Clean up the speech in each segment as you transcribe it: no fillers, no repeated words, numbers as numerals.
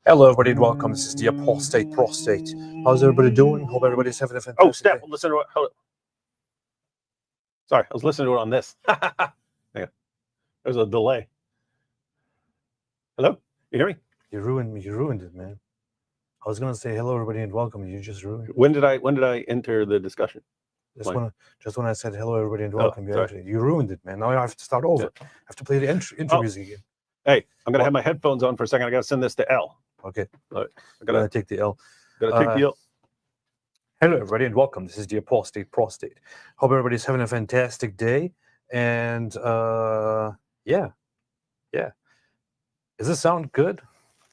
Hello, everybody, and welcome. This is the Apostate Prostate. How's everybody doing? Hope everybody's having a fantastic Oh, snap. day. Listen to it. Sorry, I was listening to it on this. Yeah. There's a delay. Hello? You hear me? You ruined me. You ruined it, man. I was going to say hello, everybody, and welcome. You just ruined it. When did I enter the discussion? Just when I said hello, everybody, and welcome, you ruined it, man. Now I have to start over. Yeah. I have to play the intro music again. Hey, I'm going to have my headphones on for a second. I got to send this to L. Okay. All right. I got to take the L. Got to take the L. Hello, everybody, and welcome. This is the Apostate Prostate. Hope everybody's having a fantastic day. And yeah. Does this sound good?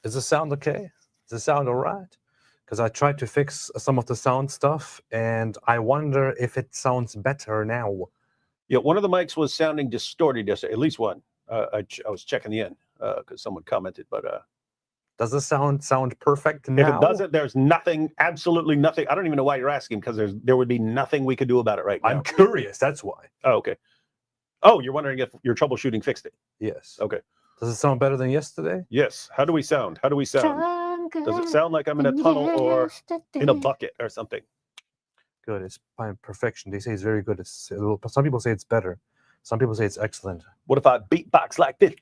Does this sound okay? Does this sound all right? Because I tried to fix some of the sound stuff, and I wonder if it sounds better now. Yeah, one of the mics was sounding distorted yesterday, at least one. I was checking the end because someone commented, but does the sound perfect now? If it doesn't, there's nothing, absolutely nothing. I don't even know why you're asking, because there would be nothing we could do about it right now. I'm curious, that's why. Oh, okay. Oh, you're wondering if your troubleshooting fixed it? Yes. Okay. Does it sound better than yesterday? Yes. How do we sound? Does it sound like I'm in a tunnel or in a bucket or something? Good. It's by perfection. They say it's very good. Some people say it's better. Some people say it's excellent. What if I beatbox like this?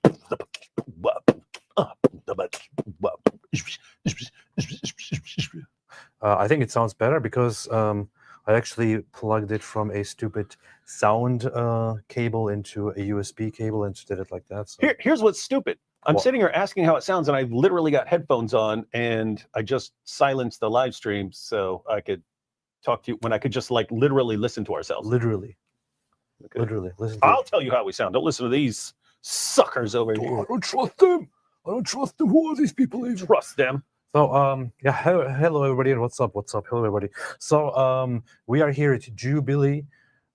I think it sounds better because I actually plugged it from a stupid sound cable into a USB cable and did it like that. So. Here's what's stupid. I'm sitting here asking how it sounds, and I've literally got headphones on, and I just silenced the live stream so I could talk to you when I could just like literally listen to ourselves. Literally. Okay. Literally. Listen. I'll tell you how we sound. Don't listen to these suckers over here. I don't trust them. I don't trust them. Who are these people even? Trust them. So yeah, hello everybody, and what's up? Hello everybody. So we are here at Jubilee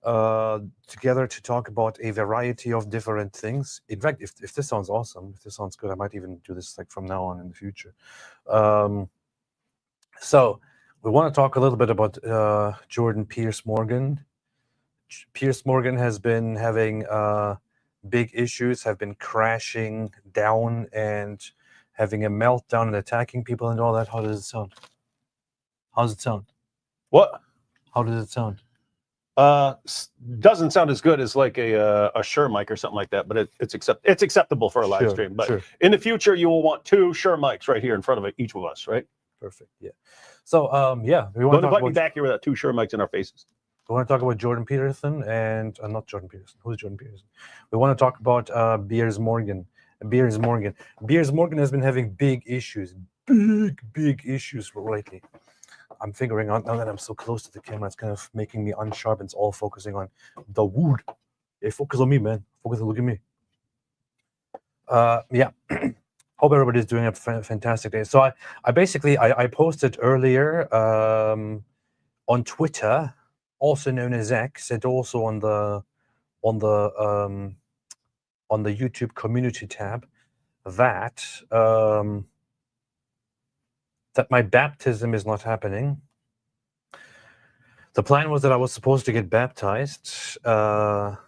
together to talk about a variety of different things. In fact, if this sounds awesome, if this sounds good, I might even do this like from now on in the future. So we want to talk a little bit about Jordan Piers Morgan. Piers Morgan has been having big issues, have been crashing down and having a meltdown and attacking people and all that. How does it sound? How does it sound? What? How does it sound? Doesn't sound as good as like a Shure mic or something like that, but it's acceptable for a live stream. But in the future, you will want two Shure mics right here in front of each of us, right? Perfect. Yeah. So yeah, we want to invite me back here without two Shure mics in our faces. We want to talk about Jordan Peterson and not Jordan Peterson. Who's Jordan Peterson? We want to talk about Piers Morgan. Piers Morgan has been having big issues lately. I'm figuring out now that I'm so close to the camera, it's kind of making me unsharp, and it's all focusing on the wood. Hey, focus on me, man. Focus, look at me. Yeah. Hope everybody's doing a fantastic day. So I basically posted earlier on Twitter, also known as X, and also on the YouTube community tab, that my baptism is not happening. The plan was that I was supposed to get baptized either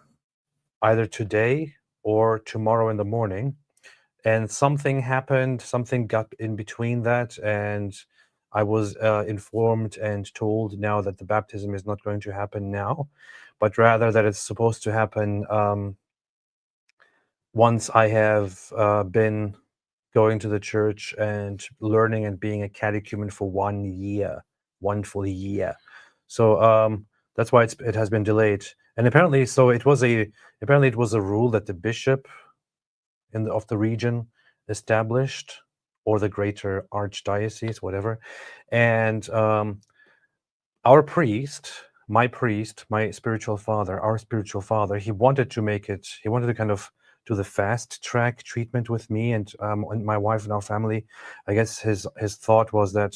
today or tomorrow in the morning, and something happened. Something got in between that, and I was informed and told now that the baptism is not going to happen now, but rather that it's supposed to happen once I have been going to the church and learning and being a catechumen for 1 year, 1 full year. So that's why it has been delayed. And apparently, it was a rule that the bishop of the region established, or the greater archdiocese, whatever. And our priest, my spiritual father, he wanted to kind of do the fast track treatment with me and my wife and our family. I guess his thought was that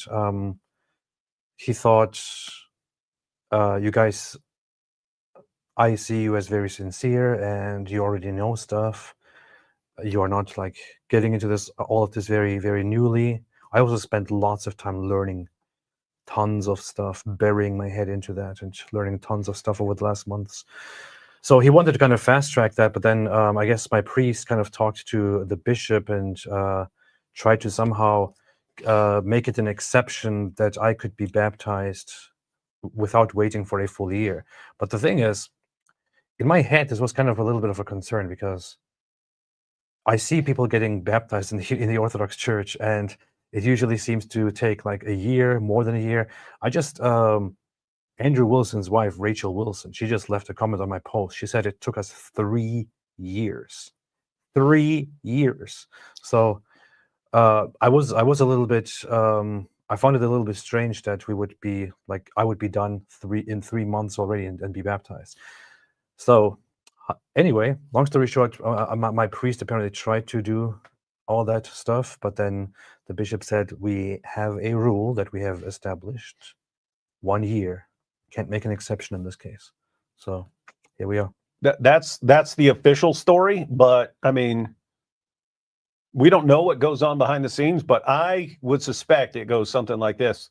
he thought, you guys, I see you as very sincere and you already know stuff. You are not like getting into all of this very, very newly. I also spent lots of time learning tons of stuff, burying my head into that and learning tons of stuff over the last months. So he wanted to kind of fast track that, but then I guess my priest kind of talked to the bishop and tried to somehow make it an exception that I could be baptized without waiting for a full year. But the thing is, in my head, this was kind of a little bit of a concern because I see people getting baptized in the Orthodox Church, and it usually seems to take like a year, more than a year. I just Andrew Wilson's wife, Rachel Wilson, she just left a comment on my post. She said it took us 3 years. 3 years. So I was a little bit I found it a little bit strange that we would be like I would be done in 3 months already and be baptized. So anyway, long story short, my priest apparently tried to do all that stuff, but then the bishop said we have a rule that we have established, 1 year. Can't make an exception in this case. So here we are. That's the official story, but I mean, we don't know what goes on behind the scenes, but I would suspect it goes something like this.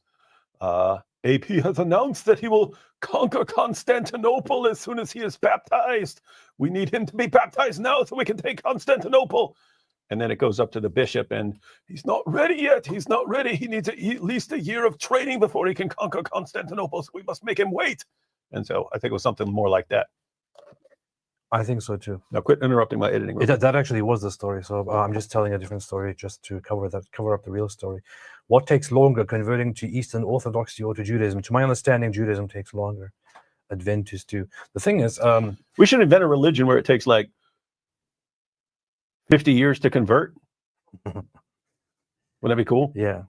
AP has announced that he will conquer Constantinople as soon as he is baptized. We need him to be baptized now so we can take Constantinople. And then it goes up to the bishop, and he's not ready yet. He's not ready. He needs at least a year of training before he can conquer Constantinople, so we must make him wait. And so I think it was something more like that. I think so too. Now quit interrupting my editing. That actually was the story. So I'm just telling a different story just to cover up the real story. What takes longer, converting to Eastern Orthodoxy or to Judaism? To my understanding, Judaism takes longer. Adventists do. The thing is, we should invent a religion where it takes like 50 years to convert. Wouldn't that be cool? Yeah.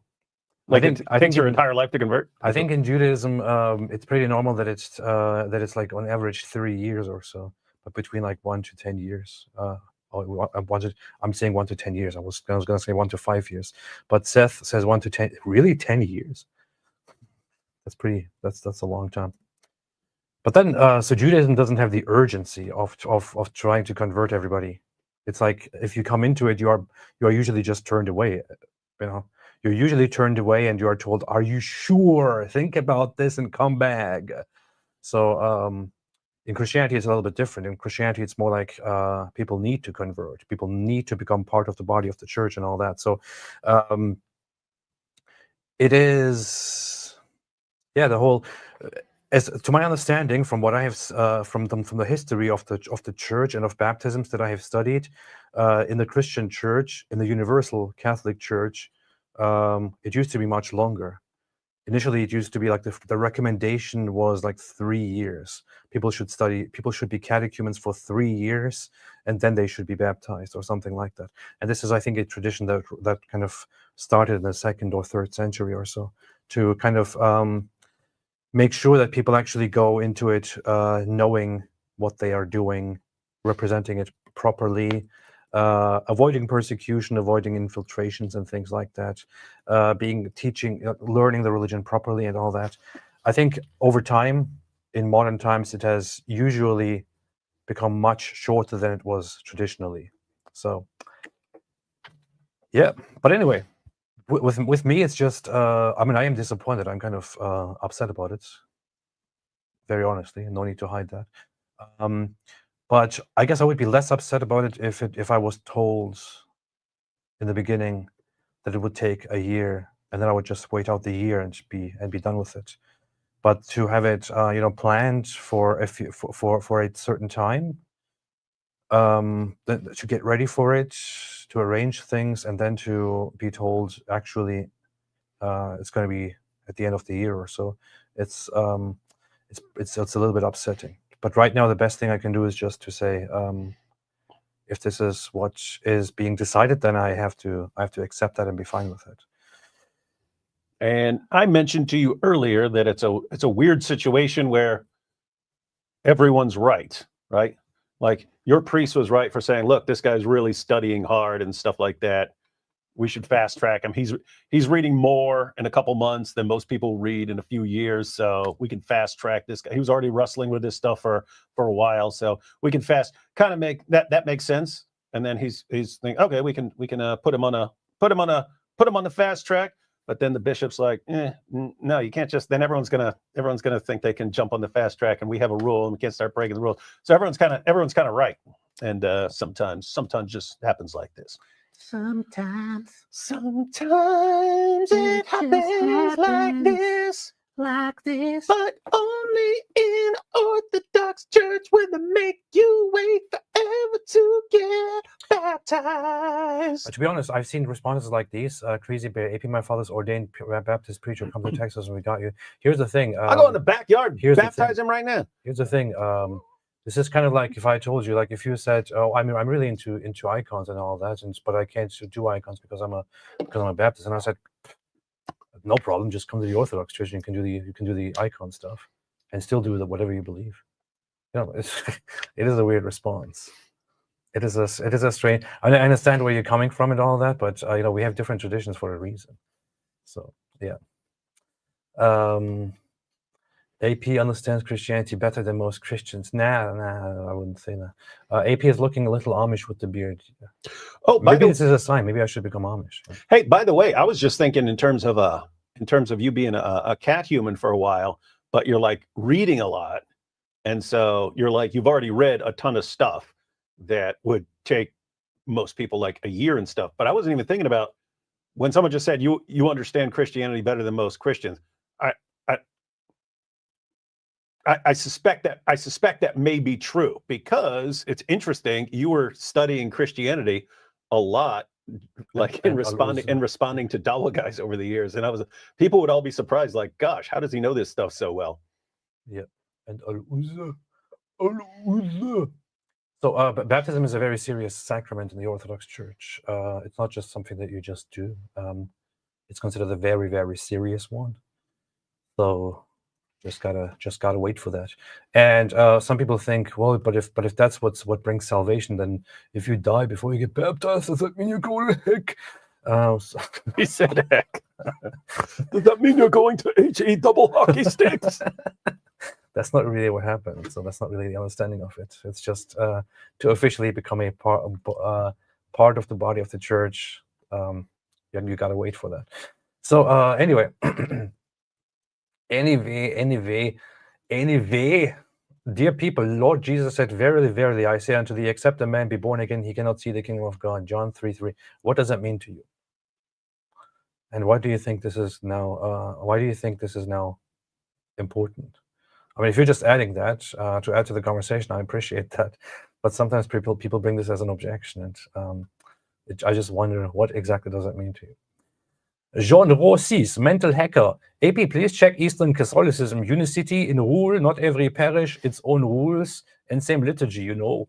Like it takes your entire life to convert. I think in Judaism, it's pretty normal that it's like on average 3 years or so, but between like 1 to 10 years. I'm saying 1 to 10 years. I was going to say 1 to 5 years, but Seth says 1 to 10. Really, 10 years? That's a long time. But then, so Judaism doesn't have the urgency of trying to convert everybody. It's like if you come into it, you are usually just turned away. You're usually turned away, and you are told, "Are you sure? Think about this and come back." So in Christianity, it's a little bit different. In Christianity, it's more like people need to convert. People need to become part of the body of the church and all that. So it is, yeah, the whole. As to my understanding, from what I have from the history of the church and of baptisms that I have studied in the Christian church, in the Universal Catholic Church, it used to be much longer. Initially, it used to be like the recommendation was like 3 years. People should be catechumens for 3 years, and then they should be baptized or something like that. And this is, I think, a tradition that kind of started in the 2nd or 3rd century or so, to kind of make sure that people actually go into it knowing what they are doing, representing it properly, avoiding persecution, avoiding infiltrations and things like that, learning the religion properly and all that. I think over time, in modern times, it has usually become much shorter than it was traditionally. So, yeah. But anyway, with me, it's just, I mean, I am disappointed. I'm kind of upset about it, very honestly, and no need to hide that. But I guess I would be less upset about it if I was told in the beginning that it would take a year, and then I would just wait out the year and be done with it. But to have it, planned for a certain time, to get ready for it, to arrange things, and then to be told actually it's going to be at the end of the year or so, it's a little bit upsetting. But right now, the best thing I can do is just to say, if this is what is being decided, then I have to accept that and be fine with it. And I mentioned to you earlier that it's a weird situation where everyone's right? Like your priest was right for saying, look, this guy's really studying hard and stuff like that. We should fast track him. He's reading more in a couple months than most people read in a few years. So we can fast track this guy. He was already wrestling with this stuff for a while. So we can kind of make that makes sense. And then he's thinking, okay, we can put him on the fast track. But then the bishop's like, no, you can't just. Then everyone's gonna think they can jump on the fast track, and we have a rule, and we can't start breaking the rules. So everyone's kind of right, and sometimes just happens like this. Sometimes it happens like this. like this. But only in Orthodox Church where they make you wait forever to get baptized. To be honest, I've seen responses like these. Crazy Bear, AP, my father's ordained Baptist preacher. Come to Texas and we got you. Here's the thing. I'll go in the backyard, baptize him right now. Here's the thing. This is kind of like if I told you, like if you said, "Oh, I'm really into icons and all that, but I can't do icons because I'm a Baptist," and I said, "No problem. Just come to the Orthodox Church and you can do the icon stuff, and still do whatever you believe." You know, it is a weird response. It is a strange. I understand where you're coming from and all that, but you know, we have different traditions for a reason. So yeah. AP understands Christianity better than most Christians. Nah, I wouldn't say that. AP is looking a little Amish with the beard. Oh, maybe this is a sign. Maybe I should become Amish. Hey, by the way, I was just thinking in terms of you being a cat human for a while, but you're like reading a lot, and so you're like you've already read a ton of stuff that would take most people like a year and stuff. But I wasn't even thinking about when someone just said you understand Christianity better than most Christians. I suspect that may be true because it's interesting. You were studying Christianity a lot, like in responding to Dawa guys over the years, and people would all be surprised, like, "Gosh, how does he know this stuff so well?" Yeah, and so, baptism is a very serious sacrament in the Orthodox Church. It's not just something that you just do. It's considered a very, very serious one. So. Just gotta wait for that. And some people think, well, but if that's what brings salvation, then if you die before you get baptized, does that mean you're going to heck? So he said heck. Does that mean you're going to HE double hockey sticks? That's not really what happened. So that's not really the understanding of it. It's just to officially become a part of the body of the church. You gotta wait for that. So anyway. Anyway, dear people, Lord Jesus said, "Verily, verily, I say unto thee, except a man be born again, he cannot see the kingdom of God." John 3:3. What does that mean to you? And why do you think this is now? Why do you think this is now important? I mean, if you're just adding that to add to the conversation, I appreciate that. But sometimes people bring this as an objection, and I just wonder what exactly does that mean to you. Jean Rossis, mental hacker. AP, please check Eastern Catholicism. Unicity in rule, not every parish, its own rules, and same liturgy, you know.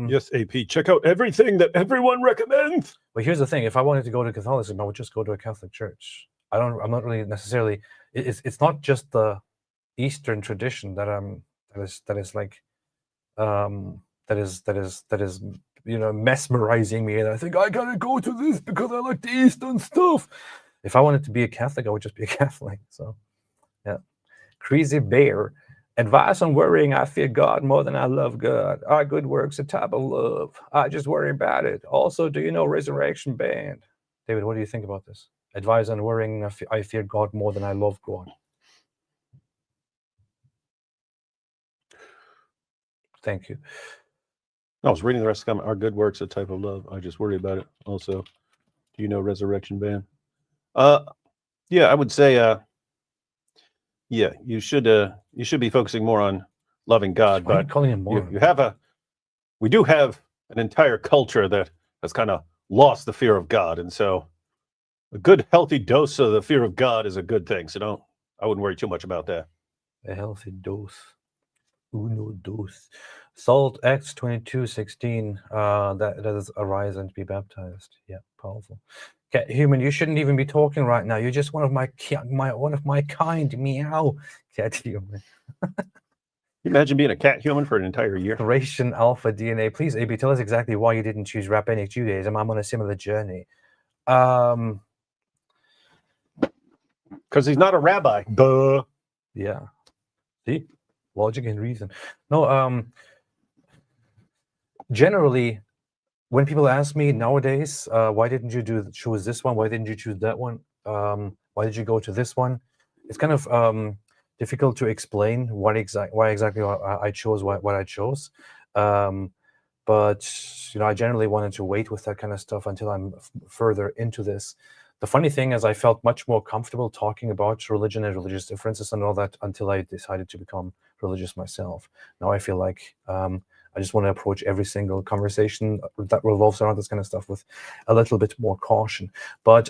Yes, AP, check out everything that everyone recommends. But here's the thing: if I wanted to go to Catholicism, I would just go to a Catholic church. I'm not really necessarily. It's not just the Eastern tradition that is mesmerizing me, and I think I gotta go to this because I like the Eastern stuff. If I wanted to be a Catholic, I would just be a Catholic. So, yeah. Crazy Bear. Advice on worrying: I fear God more than I love God. Our good works a type of love. I just worry about it. Also, do you know Resurrection Band? David, what do you think about this? Advice on worrying: I fear God more than I love God. Thank you. I was reading the rest of the comment. Our good works a type of love. I just worry about it. Also, do you know Resurrection Band? Yeah, I would say, yeah, you should be focusing more on loving God. But calling him more. We do have an entire culture that has kind of lost the fear of God, and so a good healthy dose of the fear of God is a good thing. So I wouldn't worry too much about that. A healthy dose. Uno dos. Salt Acts 22:16. That is arise and be baptized. Yeah, powerful. Cat human, you shouldn't even be talking right now. You're just one of my kind. Meow. Cat human. Imagine being a cat human for an entire year. Thracian Alpha DNA. Please, AB, tell us exactly why you didn't choose Rabbinic Judaism. I'm on a similar journey. Because he's not a rabbi. Duh. Yeah. See? Logic and reason. No, generally, when people ask me nowadays, why didn't you choose this one? Why didn't you choose that one? Why did you go to this one? It's kind of difficult to explain why exactly I chose what I chose. but I generally wanted to wait with that kind of stuff until I'm further into this. The funny thing is, I felt much more comfortable talking about religion and religious differences and all that until I decided to become religious myself. Now I feel like I just want to approach every single conversation that revolves around this kind of stuff with a little bit more caution. But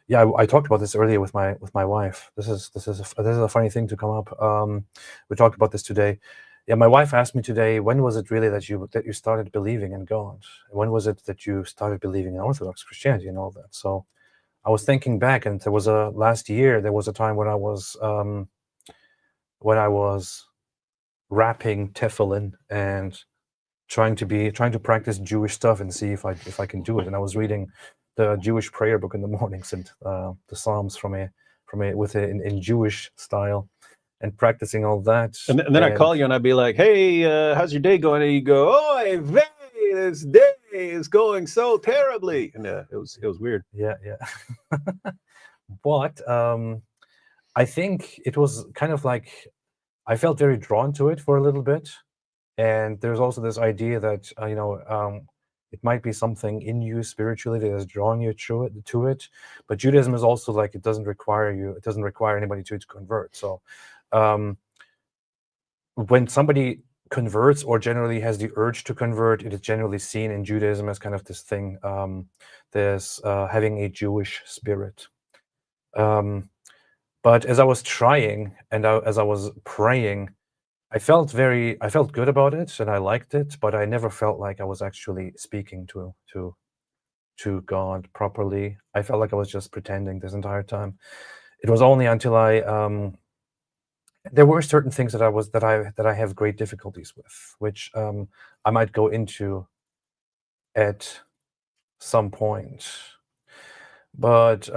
yeah, I talked about this earlier with my wife. This is a funny thing to come up. We talked about this today. Yeah, my wife asked me today, when was it really that you started believing in God? When was it that you started believing in Orthodox Christianity and all that? So I was thinking back, and there was last year there was a time when I was wrapping tefillin and trying to practice Jewish stuff and see if I can do it. And I was reading the Jewish prayer book in the mornings and the Psalms in Jewish style, and practicing all that. And then I call you and I'd be like, hey, how's your day going? And you go, oh, this day is going so terribly. And it was weird. Yeah. But I think it was kind of like I felt very drawn to it for a little bit. And there's also this idea that it might be something in you spiritually that is drawing you to it. But Judaism is also like it doesn't require anybody to convert. So when somebody converts or generally has the urge to convert, it is generally seen in Judaism as kind of this thing, there's having a Jewish spirit. But as I was trying and as I was praying, I felt good about it and I liked it, but I never felt like I was actually speaking to God properly. I felt like I was just pretending this entire time. It was only until there were certain things that I have great difficulties with, which I might go into at some point. But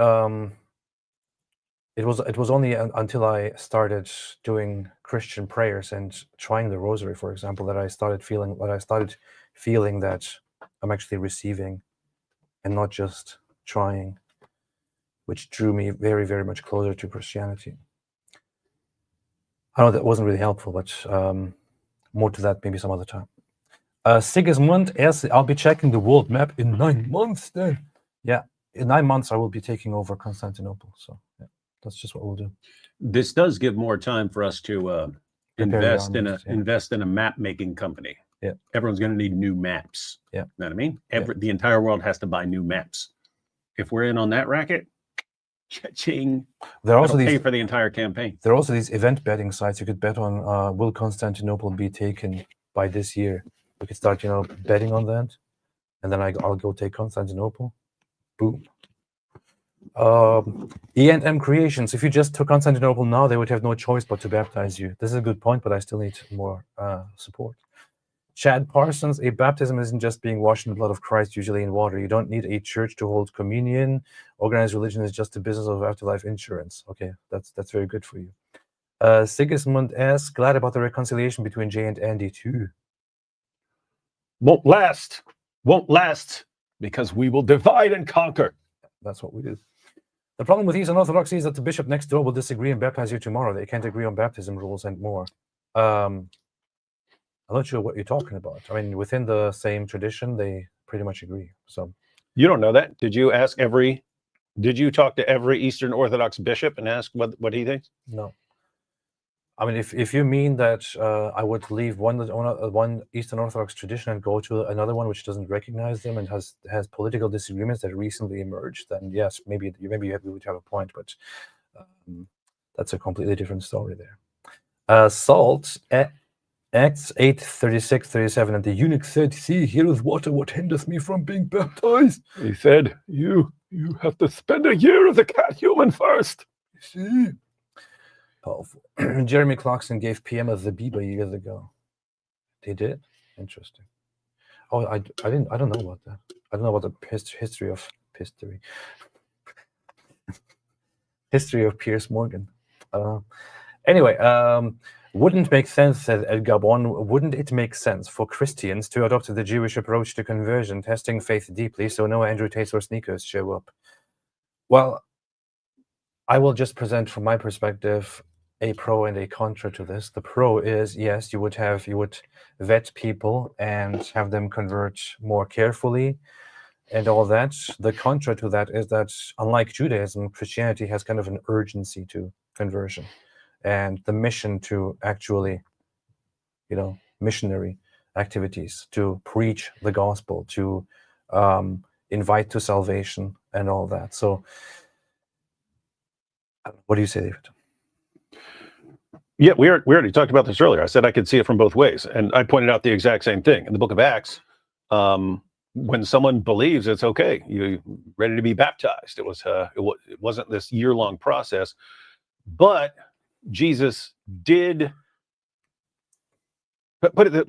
it was only until I started doing Christian prayers and trying the rosary, for example, that I started feeling that I'm actually receiving and not just trying, which drew me very, very much closer to Christianity. I know that wasn't really helpful, but more to that maybe some other time. Sigismund, yes, I'll be checking the world map in 9 months then. Yeah, in 9 months I will be taking over Constantinople. So yeah, that's just what we'll do. This does give more time for us to invest in a map making company. Yeah, everyone's going to need new maps. Yeah, you know what I mean? The entire world has to buy new maps. If we're in on that racket, cha-ching. There are also pay for the entire campaign. There are also these event betting sites you could bet on. Will Constantinople be taken by this year? We could start, betting on that, and then I'll go take Constantinople. Boom. E&M Creations. If you just took Constantinople now, they would have no choice but to baptize you. This is a good point, but I still need more support. Chad Parsons, a baptism isn't just being washed in the blood of Christ, usually in water. You don't need a church to hold communion. Organized religion is just a business of afterlife insurance. Okay, that's very good for you. Sigismund S. Glad about the reconciliation between Jay and Andy too. Won't last, because we will divide and conquer. That's what we do. The problem with Eastern Orthodoxy is that the bishop next door will disagree and baptize you tomorrow. They can't agree on baptism rules and more. I'm not sure what you're talking about. I mean, within the same tradition, they pretty much agree. So you don't know that? Did you talk to every Eastern Orthodox bishop and ask what he thinks? No. I mean, if you mean that I would leave one Eastern Orthodox tradition and go to another one which doesn't recognize them and has political disagreements that recently emerged, then yes, maybe you would have a point, but that's a completely different story there. Salt Acts 8:36-37, and the eunuch said, "See, here is water. What hinders me from being baptized?" He said, "You have to spend a year as a catechumen first." You see. Powerful. Jeremy Clarkson gave PM a the Bieber years ago. They did? Interesting. Oh, I don't know about that. I don't know about the history of Piers Morgan. Anyway, wouldn't make sense, said Edgar Bon. Wouldn't it make sense for Christians to adopt the Jewish approach to conversion, testing faith deeply, so no Andrew Tates or sneakers show up? Well, I will just present from my perspective a pro and a contra to this. The pro is, yes, you would vet people and have them convert more carefully and all that. The contra to that is that, unlike Judaism, Christianity has kind of an urgency to conversion and the mission to actually, missionary activities, to preach the gospel, to invite to salvation and all that. So what do you say, David? Yeah, we already talked about this earlier. I said I could see it from both ways, and I pointed out the exact same thing in the book of Acts. When someone believes, it's okay. You're ready to be baptized. It wasn't this year-long process, but Jesus did put it that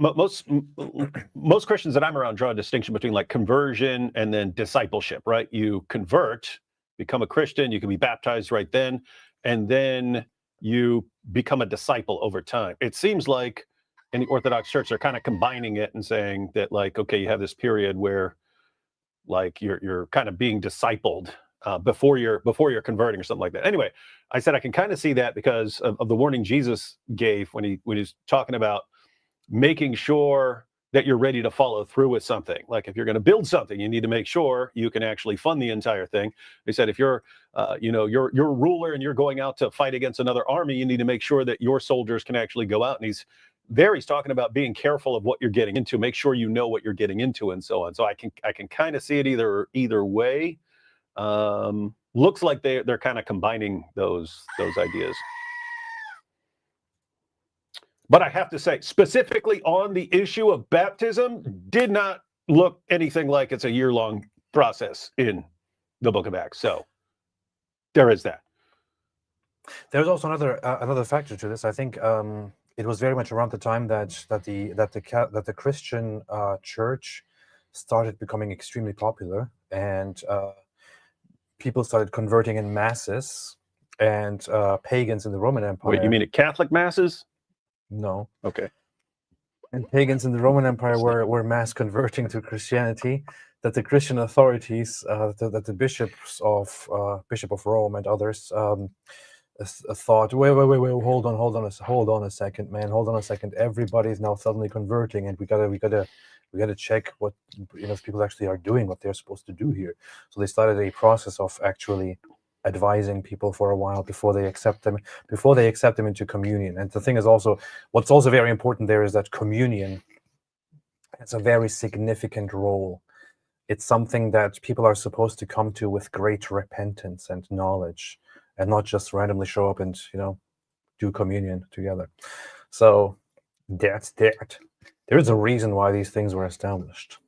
most Christians that I'm around draw a distinction between like conversion and then discipleship, right? You convert, become a Christian, you can be baptized right then, and then you become a disciple over time. It seems like in the Orthodox Church, they're kind of combining it and saying that, like, okay, you have this period where like you're kind of being discipled before you're converting or something like that. Anyway, I said I can kind of see that because of the warning Jesus gave when he's talking about making sure that you're ready to follow through with something. Like if you're going to build something, you need to make sure you can actually fund the entire thing. They said if you're you're a ruler and you're going out to fight against another army, you need to make sure that your soldiers can actually go out. And he's talking about being careful of what you're getting into, make sure you know what you're getting into and so on. So I can kind of see it either way. Looks like they're kind of combining those ideas. But I have to say, specifically on the issue of baptism, did not look anything like it's a year-long process in the book of Acts. So there is that. There's also another factor to this. I think it was very much around the time that the Christian church started becoming extremely popular, and people started converting in masses, and pagans in the Roman Empire. Wait, you mean at Catholic masses? No. Okay. And pagans in the Roman Empire were mass converting to Christianity. That the Christian authorities, that the Bishop of Rome and others thought, wait, hold on a second, man, hold on a second. Everybody's now suddenly converting, and we gotta check what if people actually are doing what they're supposed to do here. So they started a process of actually advising people for a while before they accept them into communion. And the thing is also, what's also very important there is that communion has a very significant role. It's something that people are supposed to come to with great repentance and knowledge, and not just randomly show up and do communion together. So that's that. There's a reason why these things were established.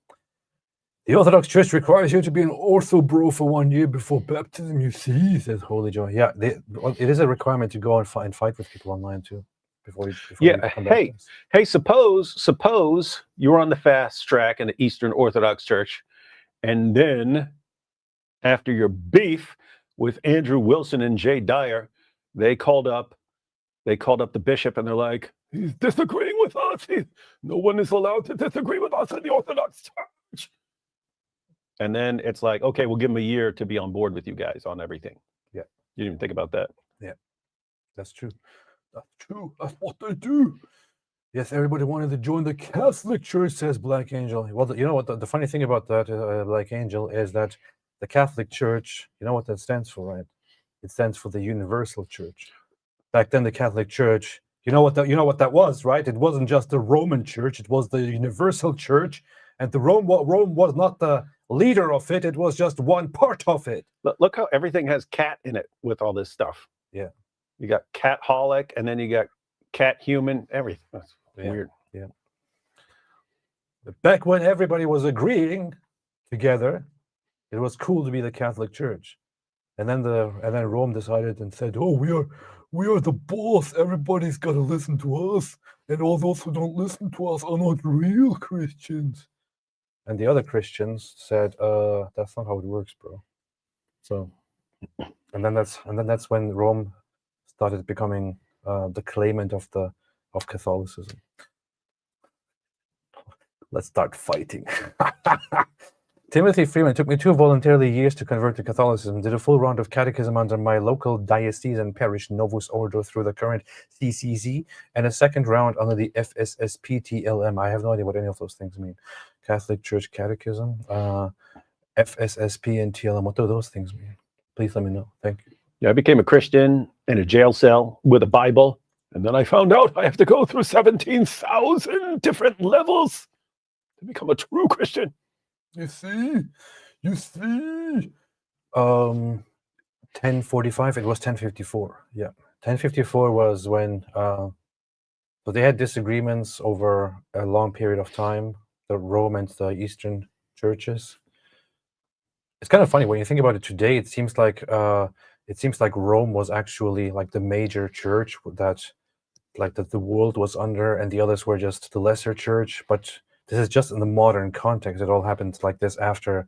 The Orthodox Church requires you to be an ortho-bro for 1 year before baptism, you see, says Holy Joy. Yeah, it is a requirement to go and fight with people online too. Before you become baptized. Hey, suppose you're on the fast track in the Eastern Orthodox Church, and then after your beef with Andrew Wilson and Jay Dyer, they called up the bishop, and they're like, he's disagreeing with us. No one is allowed to disagree with us in the Orthodox Church. And then it's like, okay, we'll give him a year to be on board with you guys on everything. Yeah. You didn't even think about that. Yeah. That's true. That's true. That's what they do. Yes, everybody wanted to join the Catholic Church, says Black Angel. Well, you know what? The funny thing about that, Black Angel, is that the Catholic Church, you know what that stands for, right? It stands for the Universal Church. Back then, the Catholic Church, you know what that was, right? It wasn't just the Roman Church; it was the Universal Church, and Rome was not the leader of it. It was just one part of it. Look how everything has cat in it with all this stuff. Yeah, you got cat-holic, and then you got cat-human. Everything. That's weird. Yeah. But back when everybody was agreeing together, it was cool to be the Catholic Church, and then Rome decided and said, "Oh, we are the boss. Everybody's got to listen to us, and all those who don't listen to us are not real Christians." And the other Christians said, "That's not how it works, bro." So, and then that's when Rome started becoming the claimant of Catholicism. Let's start fighting. Timothy Freeman, it took me 2 voluntarily years to convert to Catholicism. Did a full round of catechism under my local diocesan parish Novus Ordo through the current CCZ, and a second round under the FSSPTLM. I have no idea what any of those things mean. Catholic Church Catechism, FSSP and TLM. What do those things mean? Please let me know. Thank you. Yeah, I became a Christian in a jail cell with a Bible, and then I found out I have to go through 17,000 different levels to become a true Christian. You see? 1045. It was 1054. Yeah, 1054 was when. So they had disagreements over a long period of time. The Rome and the Eastern churches. It's kind of funny when you think about it today. It seems like Rome was actually like the major church that the world was under, and the others were just the lesser church. But this is just in the modern context. It all happened like this after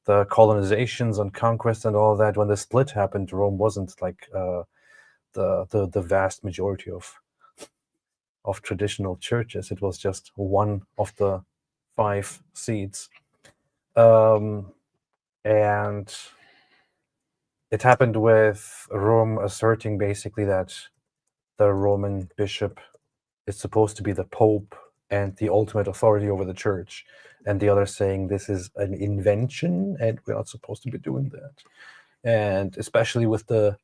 the colonizations and conquest and all that. When the split happened, Rome wasn't like the vast majority of traditional churches. It was just one of the 5 seats. And it happened with Rome asserting basically that the Roman bishop is supposed to be the Pope and the ultimate authority over the church, and the other saying this is an invention and we're not supposed to be doing that. And especially with the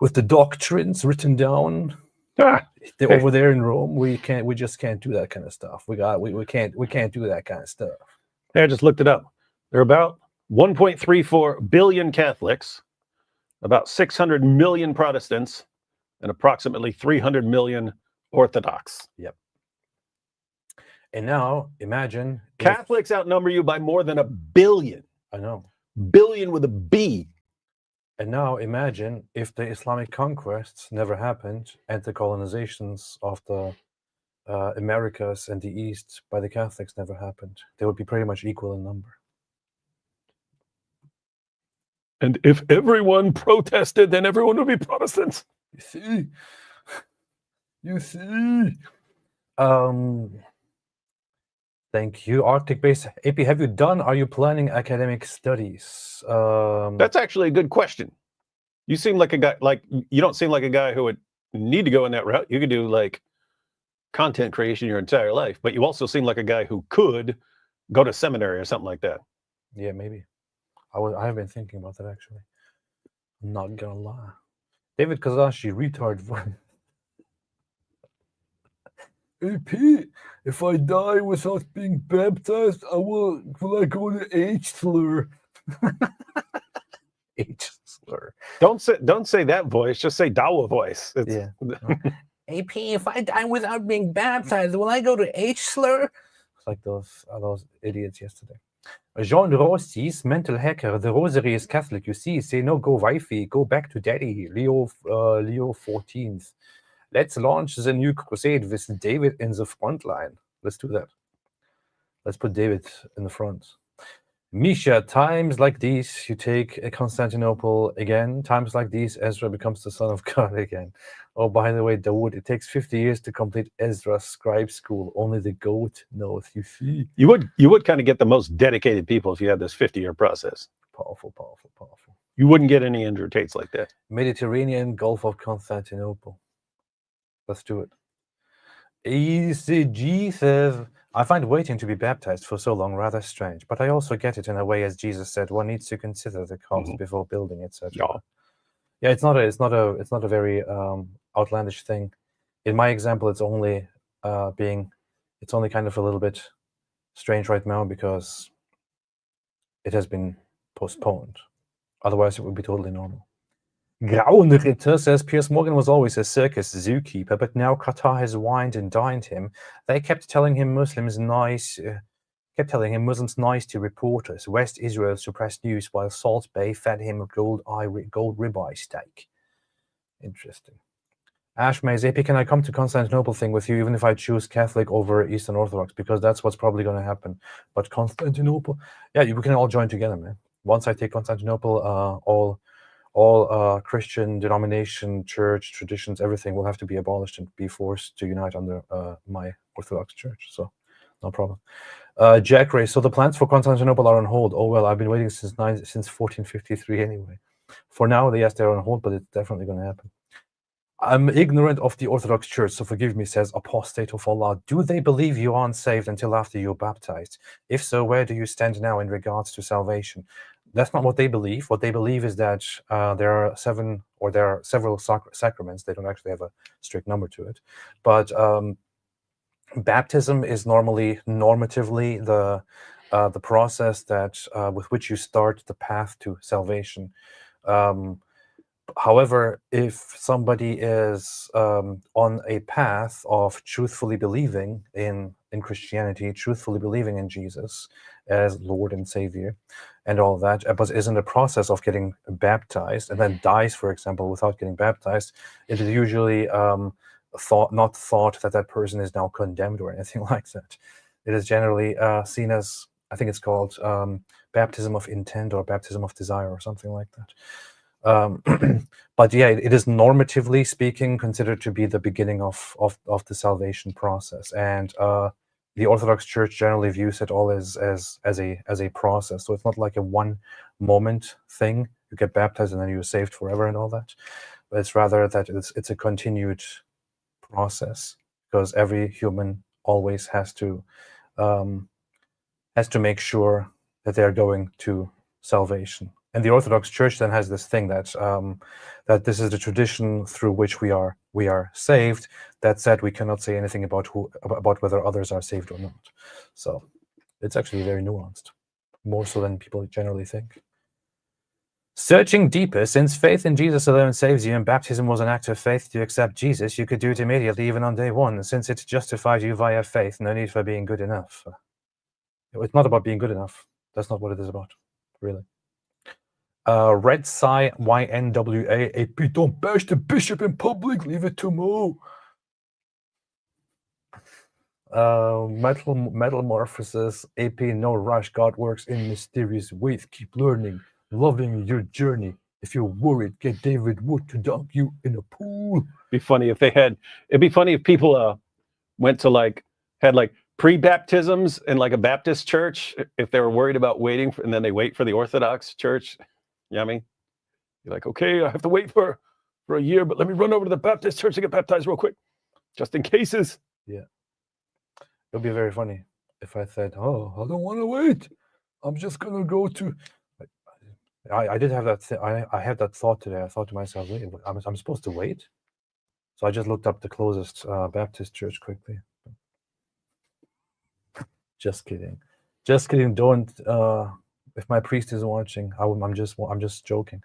doctrines written down over there in Rome, we just can't do that kind of stuff. We can't do that kind of stuff. I just looked it up. There are about 1.34 billion Catholics, about 600 million Protestants, and approximately 300 million Orthodox. Yep. And now imagine Catholics outnumber you by more than 1 billion. I know. Billion with a B. And now imagine if the Islamic conquests never happened and the colonizations of the Americas and the East by the Catholics never happened. They would be pretty much equal in number. And if everyone protested, then everyone would be Protestants. You see. Thank you. Arctic Base AP, have you done? Are you planning academic studies? That's actually a good question. You seem like a guy, you don't seem like a guy who would need to go in that route. You could do like content creation your entire life, but you also seem like a guy who could go to seminary or something like that. Yeah, maybe. I have been thinking about that actually. I'm not gonna lie. David Kazashi, retard. AP, if I die without being baptized, will I go to H-slur? H-slur. Don't say that voice. Just say Dawa voice. Yeah. AP, if I die without being baptized, will I go to H-slur? It's like those idiots yesterday. Jean Rossi's mental hacker. The rosary is Catholic. You see, say no, go wifey, go back to daddy. Leo 14th. Let's launch the new crusade with David in the front line. Let's do that. Let's put David in the front. Misha, times like these, you take Constantinople again. Times like these, Ezra becomes the son of God again. Oh, by the way, Dawood, it takes 50 years to complete Ezra's scribe school. Only the goat knows. You see. You would kind of get the most dedicated people if you had this 50-year process. Powerful. You wouldn't get any Andrew Tates like that. Mediterranean Gulf of Constantinople. Let's do it. ECG says, I find waiting to be baptized for so long rather strange, but I also get it in a way, as Jesus said, one needs to consider the cost before building, etc. Yeah, it's not a very outlandish thing. In my example, it's only kind of a little bit strange right now because it has been postponed. Otherwise, it would be totally normal. Grauenritter says Piers Morgan was always a circus zookeeper, but now Qatar has wined and dined him. They kept telling him Muslims nice to reporters. West Israel suppressed news while Salt Bay fed him gold ribeye steak. Interesting. Ash Mays, AP, can I come to Constantinople thing with you even if I choose Catholic over Eastern Orthodox? Because that's what's probably going to happen. But Constantinople, yeah, we can all join together, man. Once I take Constantinople, all Christian denomination, church, traditions, everything will have to be abolished and be forced to unite under my Orthodox church. So No problem. Jack Ray. So the plans for Constantinople are on hold. Oh well, I've been waiting since 1453 anyway. For now, yes, they're on hold, but it's definitely going to happen. I'm ignorant of the Orthodox Church, so forgive me, says Apostate of Allah. Do they believe you aren't saved until after you're baptized? If so, where do you stand now in regards to salvation? That's not what they believe. What they believe is that there are several sacraments. They don't actually have a strict number to it. But baptism is normatively the process that with which you start the path to salvation. However, if somebody is on a path of truthfully believing in Christianity, truthfully believing in Jesus as Lord and Savior, and all that, but is in the process of getting baptized, and then dies, for example, without getting baptized, it is usually not thought that that person is now condemned or anything like that. It is generally seen as, I think it's called baptism of intent or baptism of desire or something like that. But yeah, it is normatively speaking considered to be the beginning of the salvation process, and the Orthodox Church generally views it all as a process. So it's not like a one moment thing. You get baptized and then you're saved forever and all that. But it's rather that it's a continued process, because every human always has to make sure that they're going to salvation. And the Orthodox Church then has this thing that that this is the tradition through which we are saved. That said, we cannot say anything about whether others are saved or not. So it's actually very nuanced, more so than people generally think. Searching deeper, since faith in Jesus alone saves you and baptism was an act of faith to accept Jesus, you could do it immediately, even on day one. Since it justified you via faith, no need for being good enough. It's not about being good enough. That's not what it is about, really. Red Psi YNWA, AP, don't bash the bishop in public, leave it to Mo. Metamorphosis, AP, no rush, God works in mysterious ways, keep learning, loving your journey. If you're worried, get David Wood to dunk you in a pool. It'd be funny if people went to had pre-baptisms in a Baptist church, if they were worried about waiting and then they wait for the Orthodox church. You know what I mean? You're like, okay, I have to wait for a year, but let me run over to the Baptist church to get baptized real quick, just in cases. Yeah. It would be very funny if I said, oh, I don't want to wait. I'm just going to go to... I did have that I had that thought today. I thought to myself, wait, I'm supposed to wait? So I just looked up the closest Baptist church quickly. Just kidding. Just kidding. Don't... if my priest is watching, I'm just joking.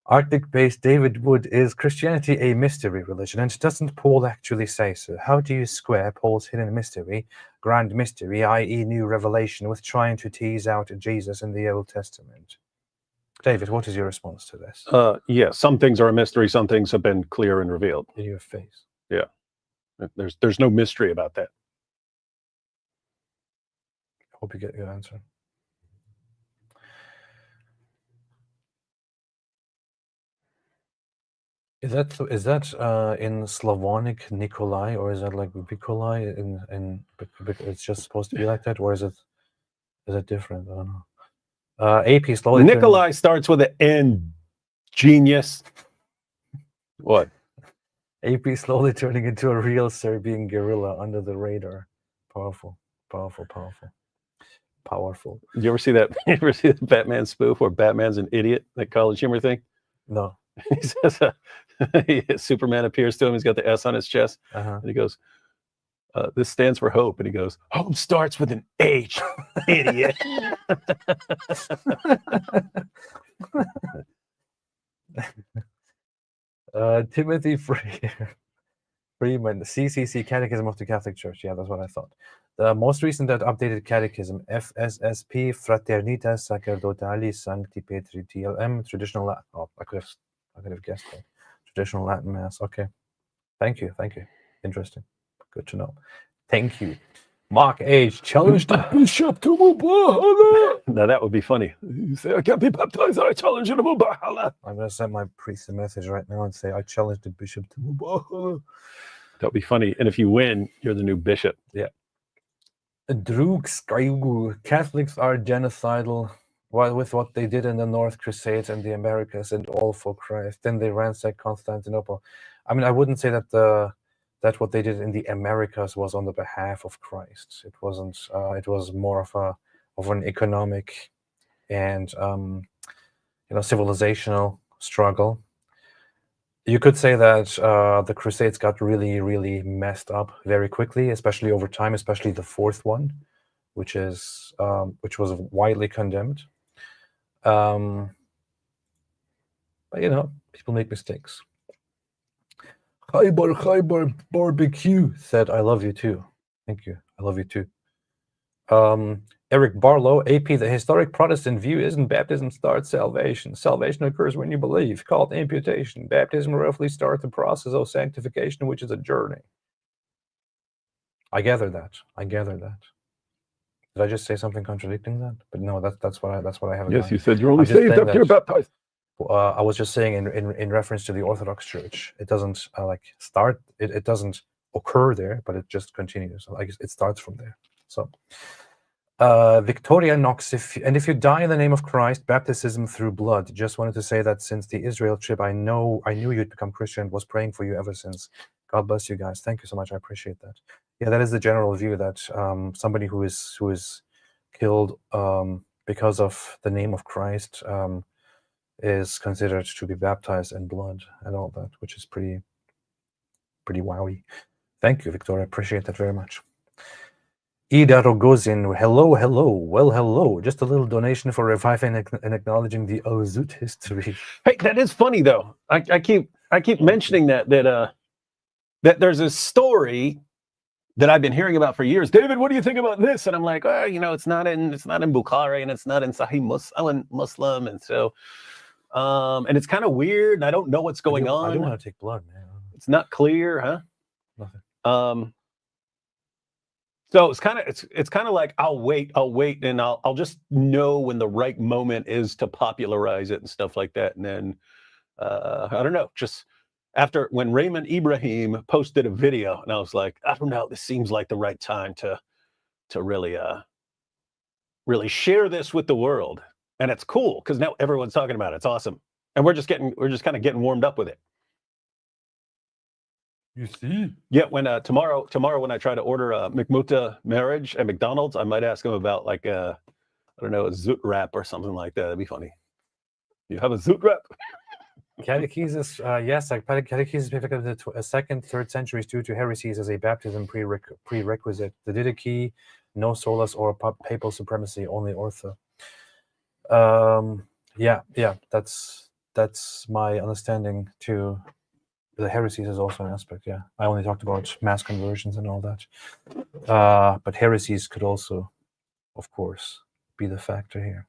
Arctic-based David Wood, is Christianity a mystery religion? And doesn't Paul actually say so? How do you square Paul's hidden mystery, grand mystery, i.e. new revelation, with trying to tease out Jesus in the Old Testament? David, what is your response to this? Yeah, some things are a mystery, some things have been clear and revealed. In your face. Yeah. There's no mystery about that. Hope you get your answer. Is that in Slavonic Nikolai, or is that like Nikolai in it's just supposed to be like that, or is it different? I don't know. AP slowly Nikolai starts with an N. Genius. What? AP slowly turning into a real Serbian guerrilla under the radar. Powerful. You ever see that? You ever see the Batman spoof where Batman's an idiot? That College Humor thing? No. He says Superman appears to him. He's got the S on his chest, and he goes, "This stands for hope." And he goes, "Hope starts with an H, idiot." Timothy Freeman, CCC, Catechism of the Catholic Church. Yeah, that's what I thought. The most recent updated catechism, FSSP, Fraternitas Sacerdotalis Sancti Petri TLM, traditional Latin. Oh, I could have guessed that. Traditional Latin Mass. Okay. Thank you. Interesting. Good to know. Thank you. Mark H. challenge the bishop to Mubahala. Now that would be funny. You say, I can't be baptized, I challenge you to Mubahala. I'm going to send my priest a message right now and say, I challenge the bishop to Mubahala. That would be funny. And if you win, you're the new bishop. Yeah. Catholics are genocidal with what they did in the North Crusades and the Americas and all for Christ. Then they ransacked Constantinople. I mean, I wouldn't say that what they did in the Americas was on the behalf of Christ. It wasn't. It was more of an economic and civilizational struggle. You could say that the Crusades got really, really messed up very quickly, especially over time, especially the fourth one, which was widely condemned. But people make mistakes. Khaybar barbecue said, "I love you too." Thank you. I love you too. Eric Barlow, AP, the historic Protestant view isn't baptism starts salvation. Salvation occurs when you believe, called imputation. Baptism roughly starts the process of sanctification, which is a journey. I gather that. Did I just say something contradicting that? But no, that's what I have in mind. Yes, you said you're only saved after you're baptized. I was just saying in reference to the Orthodox Church, it doesn't start. It doesn't occur there, but it just continues. Like it starts from there. So. Victoria Knox, if you die in the name of Christ, baptism through blood. Just wanted to say that since the Israel trip, I knew you'd become Christian. Was praying for you ever since. God bless you guys. Thank you so much. I appreciate that. Yeah, that is the general view that somebody who is killed because of the name of Christ is considered to be baptized in blood and all that, which is pretty wowy. Thank you, Victoria. Appreciate that very much. Ida Rogozin, hello. Well, hello. Just a little donation for reviving and acknowledging the Ozut history. Hey, that is funny though. I keep mentioning that there's a story that I've been hearing about for years. David, what do you think about this? And I'm like, it's not in Bukhari and it's not in Sahih Muslim, and so and it's kind of weird. And I don't know what's going on. I don't want to take blood, man. It's not clear, huh? Nothing. So it's kind of like I'll wait, and I'll just know when the right moment is to popularize it and stuff like that. And then I don't know, just after when Raymond Ibrahim posted a video, and I was like, I don't know, this seems like the right time to really share this with the world. And it's cool because now everyone's talking about it. It's awesome, and we're just kind of getting warmed up with it. You see? Yeah, when tomorrow when I try to order a McMuta marriage at McDonald's, I might ask them about like a zoot wrap or something like that. That'd be funny. You have a zoot wrap? Catechesis, yes, catechesis picked up the 2nd, 3rd centuries due to heresies as a baptism prerequisite. The Didache, no solas or papal supremacy, only ortho. Yeah, that's my understanding too. The heresies is also an aspect, yeah. I only talked about mass conversions and all that. But heresies could also, of course, be the factor here.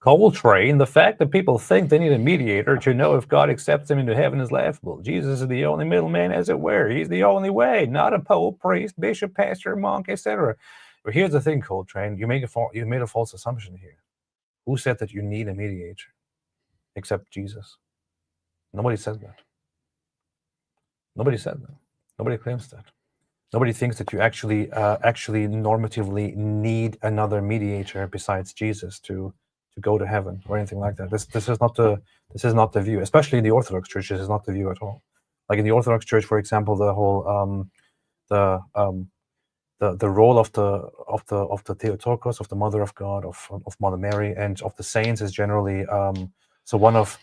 Coltrane, the fact that people think they need a mediator to know if God accepts them into heaven is laughable. Jesus is the only middleman, as it were. He's the only way, not a pope, priest, bishop, pastor, monk, etc. But here's the thing, Coltrane. You made a false assumption here. Who said that you need a mediator except Jesus? Nobody said that. Nobody said that. Nobody claims that. Nobody thinks that you actually normatively need another mediator besides Jesus to go to heaven or anything like that. This is not the view, especially in the Orthodox Church. This is not the view at all. Like in the Orthodox Church, for example, the whole the role of the Theotokos, of the Mother of God, of Mother Mary, and of the saints is generally so one of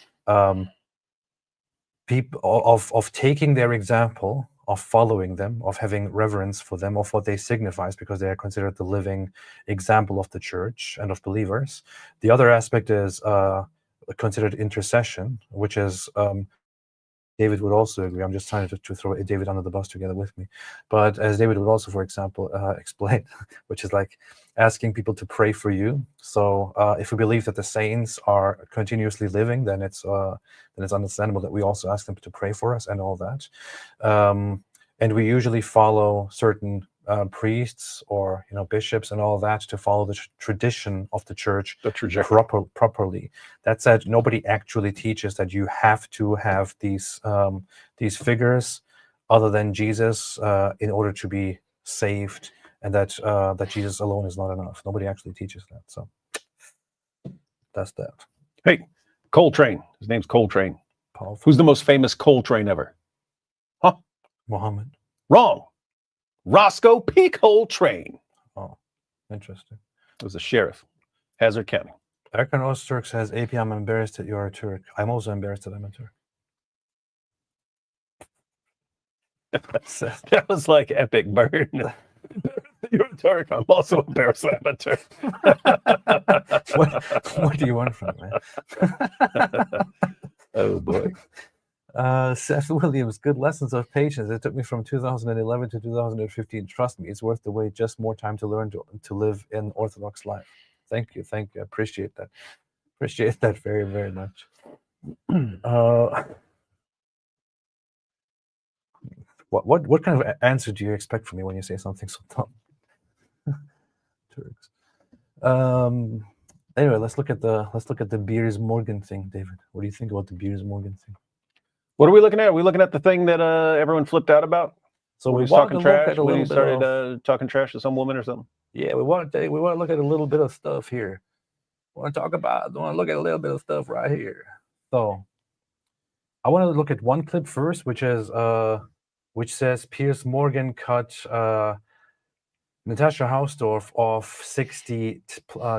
people of taking their example, of following them, of having reverence for them, of what they signifies, because they are considered the living example of the church and of believers. The other aspect is considered intercession, which is David would also agree. I'm just trying to throw David under the bus together with me. But as David would also, for example, explain, which is like asking people to pray for you. So if we believe that the saints are continuously living, then it's understandable that we also ask them to pray for us and all that. And we usually follow certain priests or bishops and all that to follow the tradition of the church properly. That said, nobody actually teaches that you have to have these figures other than Jesus in order to be saved and that Jesus alone is not enough. Nobody actually teaches that. So that's that. Hey, Coltrane. His name's Coltrane. Powerful. Who's the most famous Coltrane ever? Huh? Muhammad. Wrong. Roscoe P. Coltrane. Oh, interesting. It was a sheriff, Hazard County. Erkan Öztürk says, AP, I'm embarrassed that you're a Turk. I'm also embarrassed that I'm a Turk. That was like epic burn. You're a Turk. I'm also embarrassed that I'm a Turk. What do you want from me, man? Oh, boy. Seth Williams, good lessons of patience. It took me from 2011 to 2015. Trust me, it's worth the wait. Just more time to learn to live an Orthodox life. Thank you. I appreciate that. Appreciate that very, very much. What kind of answer do you expect from me when you say something so dumb? Turks. Anyway, let's look at the Piers Morgan thing, David. What do you think about the Piers Morgan thing? What are we looking at? Are we looking at the thing that everyone flipped out about? So we talking trash when he started talking trash to some woman or something. Yeah, we want to look at a little bit of stuff here. We want to look at a little bit of stuff right here. So I want to look at one clip first, which says Piers Morgan cut Natasha Hausdorff off 60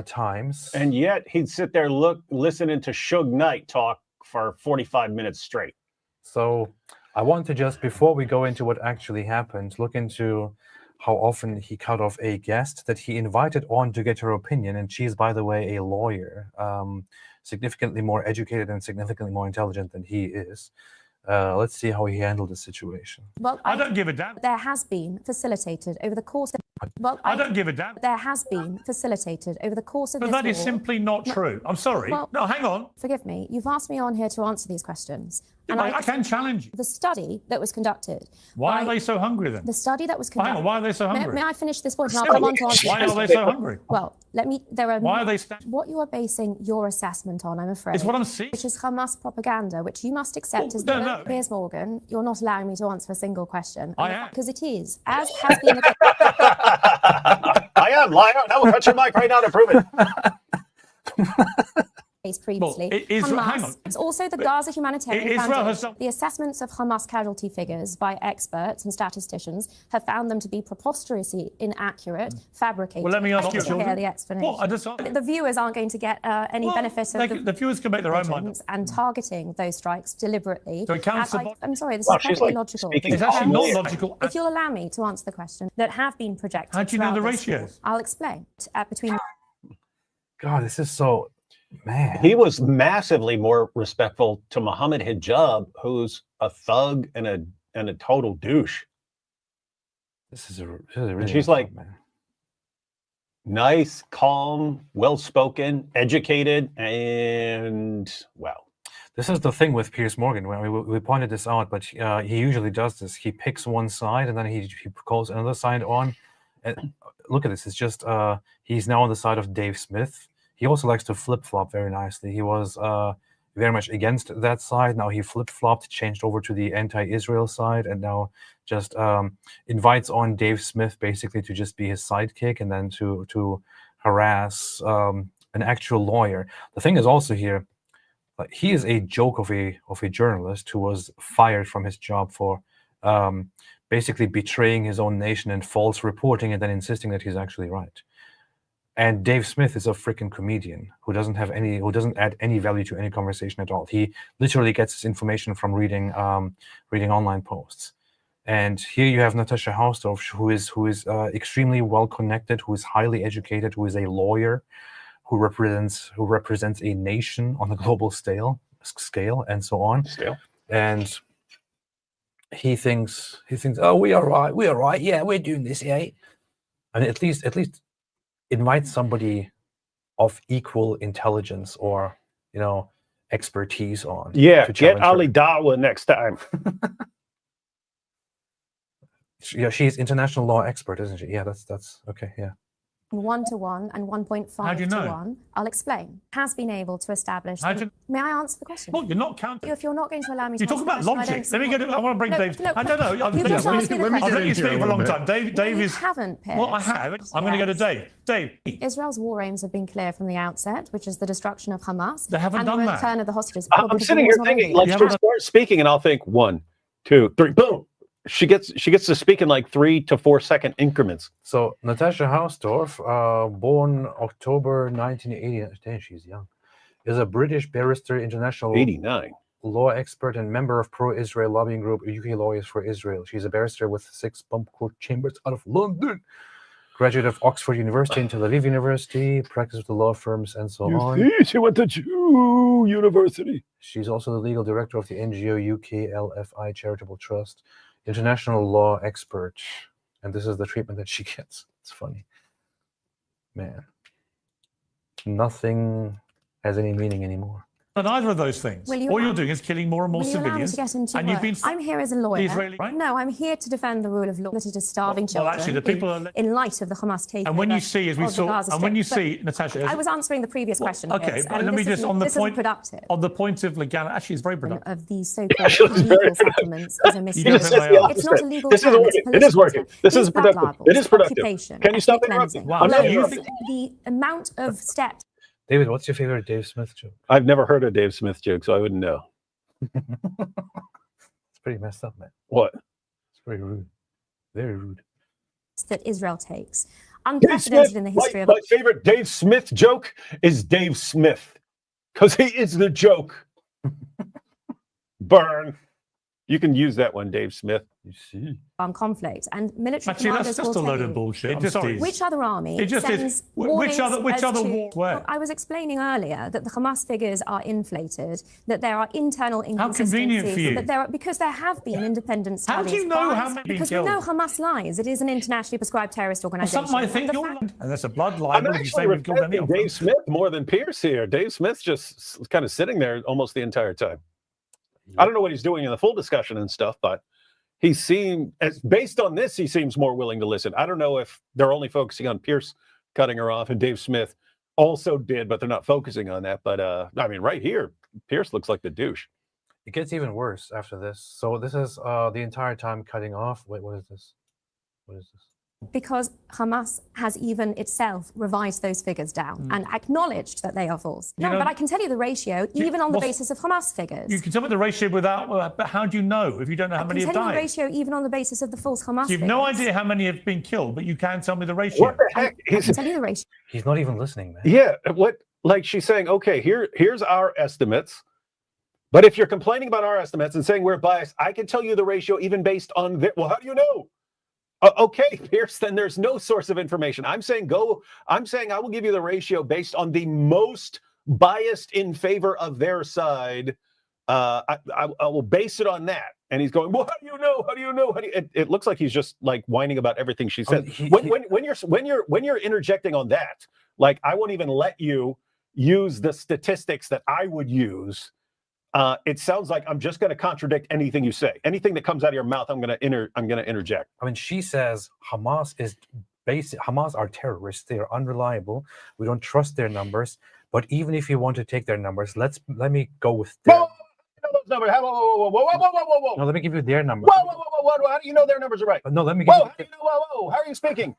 times, and yet he'd sit there listening to Suge Knight talk for 45 minutes straight. So I want to just, before we go into what actually happened, look into how often he cut off a guest that he invited on to get her opinion. And she's, by the way, a lawyer, significantly more educated and significantly more intelligent than he is. Let's see how he handled the situation. Well, I don't give a damn. There has been facilitated over the course of... Well, I don't give a damn. There has been facilitated over the course of But this that is war. simply not true. I'm sorry. Well, no, hang on. Forgive me. You've asked me on here to answer these questions. And I can challenge you. The study that was conducted... Why are they so hungry then? The study that was conducted... Hang on, why are they so hungry? May I finish this point and I'll come on to answer... Why are they so hungry? Well, let me... There are... Why are they... What you are basing your assessment on, I'm afraid... It's what I'm seeing. Which is Hamas propaganda, which you must accept as... No. Piers Morgan, you're not allowing me to answer a single question. I am. Because it is, as has been... I am, liar. Now we'll cut your mic right now to prove it. Previously, hang on. It's also the Gaza Humanitarian Foundation. The assessments of Hamas casualty figures by experts and statisticians have found them to be preposterously inaccurate, fabricated. Well, let me ask you, hear the explanation. The viewers aren't going to get any benefit of the viewers can make their own mind and targeting those strikes deliberately. So it counts I'm sorry, this is perfectly logical. It's actually not logical. If you'll allow me to answer the question that have been projected. How do you know the ratios? I'll explain. Between. God, this is so. Man. He was massively more respectful to Muhammad Hijab, who's a thug and a total douche. This is a really. And she's like, man. Nice, calm, well-spoken, educated, and well. This is the thing with Piers Morgan. We pointed this out, but he usually does this. He picks one side and then he calls another side on. And look at this. It's just he's now on the side of Dave Smith. He also likes to flip-flop very nicely. He was very much against that side. Now he flip-flopped, changed over to the anti-Israel side, and now just invites on Dave Smith basically to just be his sidekick and then to harass an actual lawyer. The thing is also here, he is a joke of a journalist who was fired from his job for basically betraying his own nation and false reporting and then insisting that he's actually right. And Dave Smith is a freaking comedian who doesn't add any value to any conversation at all. He literally gets his information from reading online posts. And here you have Natasha Hausdorff, who is extremely well connected, who is highly educated, who is a lawyer, who represents a nation on a global scale, and so on. And he thinks, oh, we are right, yeah, we're doing this, yeah. And at least invite somebody of equal intelligence or expertise on. Yeah, get Ali Dawa next time. Yeah, she's international law expert, isn't she? Yeah, that's okay. Yeah. 1-to-1 and 1.5-to-1. I'll explain. Has been able to establish. May I answer the question? Well, you're not counting. If you're not going to allow me to you talk about logic. Let me get it. I want to bring Dave. No, I don't know. you just asked me the I've question. let you speak for a long time. Dave is. You haven't, Piers. Well, I have. I'm going to go to Dave. Dave. Israel's war aims have been clear from the outset, which is the destruction of Hamas. They haven't and done the that. return of the hostages. I'm sitting here thinking, like, she'll start speaking, and I'll think 1, 2, 3, boom. She gets to speak in like 3 to 4 second increments. So Natasha Hausdorff, born October 1980, dang, she's young, is a British barrister, international 89 law expert, and member of pro-Israel lobbying group UK Lawyers for Israel. She's a barrister with 6 bump court chambers out of London. Graduate of Oxford University and Tel Aviv University, practiced with the law firms and so on. She went to Jew University. She's also the legal director of the NGO UK LFI Charitable Trust. International law expert, and this is the treatment that she gets. It's funny, man. Nothing has any meaning anymore. But neither of those things. All you're doing is killing more and more civilians. And you've been. I'm here as a lawyer. Israeli, right? No, I'm here to defend the rule of law. That it is starving children. Well, actually, the people are. In light of the Hamas takeover. And when you see, as we saw, and when you see, Natasha, I was answering the previous question. Okay, but let me just on the point. On the point of legality, actually, it's very productive. Of these so-called legal settlements is a mistake. It's not a legal. This is working. It is working. This is productive. It is productive. Can you stop interrupting? Wow. The amount of steps. David, what's your favorite Dave Smith joke? I've never heard a Dave Smith joke, so I wouldn't know. It's pretty messed up, man. What? It's very rude. Very rude. That Israel takes. Unprecedented in the history of... My favorite Dave Smith joke is Dave Smith, because he is the joke. Burn. You can use that one, Dave Smith. You see. Conflict and military actually, commanders that's just a load of bullshit. I'm sorry. Which other army sends which other war? Where? I was explaining earlier that the Hamas figures are inflated, that there are internal inconsistencies. How convenient for you. That because there have been independent studies. How do you know how many Because we know Hamas lies. It is an internationally prescribed terrorist organization. Well, some might think and that's a blood libel. I'm actually respecting Dave Smith more than Piers here. Dave Smith's just kind of sitting there almost the entire time. I don't know what he's doing in the full discussion and stuff, but he seemed, based on this, he seems more willing to listen. I don't know if they're only focusing on Piers cutting her off, and Dave Smith also did, but they're not focusing on that. But I mean, right here, Piers looks like the douche. It gets even worse after this. So this is the entire time cutting off. Wait, what is this? What is this? Because Hamas has even itself revised those figures down and acknowledged that they are false. No, but I can tell you the ratio, even on the basis of Hamas figures. You can tell me the ratio without, but how do you know if you don't know how many have died? I can tell you the ratio even on the basis of the false Hamas figures. You've no idea how many have been killed, but you can tell me the ratio. What the heck? I can tell you the ratio. He's not even listening, man. Yeah, what? Like she's saying, okay, here's our estimates. But if you're complaining about our estimates and saying we're biased, I can tell you the ratio even based on well, how do you know? Okay, Piers, then there's no source of information. I'm saying I will give you the ratio based on the most biased in favor of their side. I will base it on that. And he's going, well, how do you know? How do you know? It looks like he's just like whining about everything she said. When you're interjecting on that, like I won't even let you use the statistics that I would use. It sounds like I'm just going to contradict anything you say. Anything that comes out of your mouth, I'm going to interject. I mean, she says Hamas are terrorists. They are unreliable. We don't trust their numbers. But even if you want to take their numbers, let me go with their... Whoa, those numbers. Whoa. No, let me give you their numbers. Whoa. How do you know their numbers are right? No, let me give you... How do you know? Whoa. How are you speaking?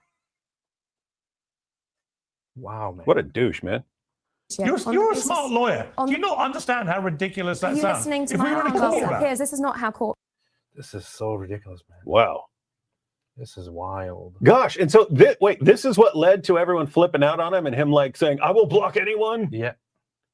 Wow, man. What a douche, man. You're a smart lawyer. Do you not understand how ridiculous that sounds? Are you listening to my answer? Piers, this is not how court... This is so ridiculous, man. Wow. This is wild. Gosh, and so, this is what led to everyone flipping out on him and him like saying, I will block anyone? Yeah.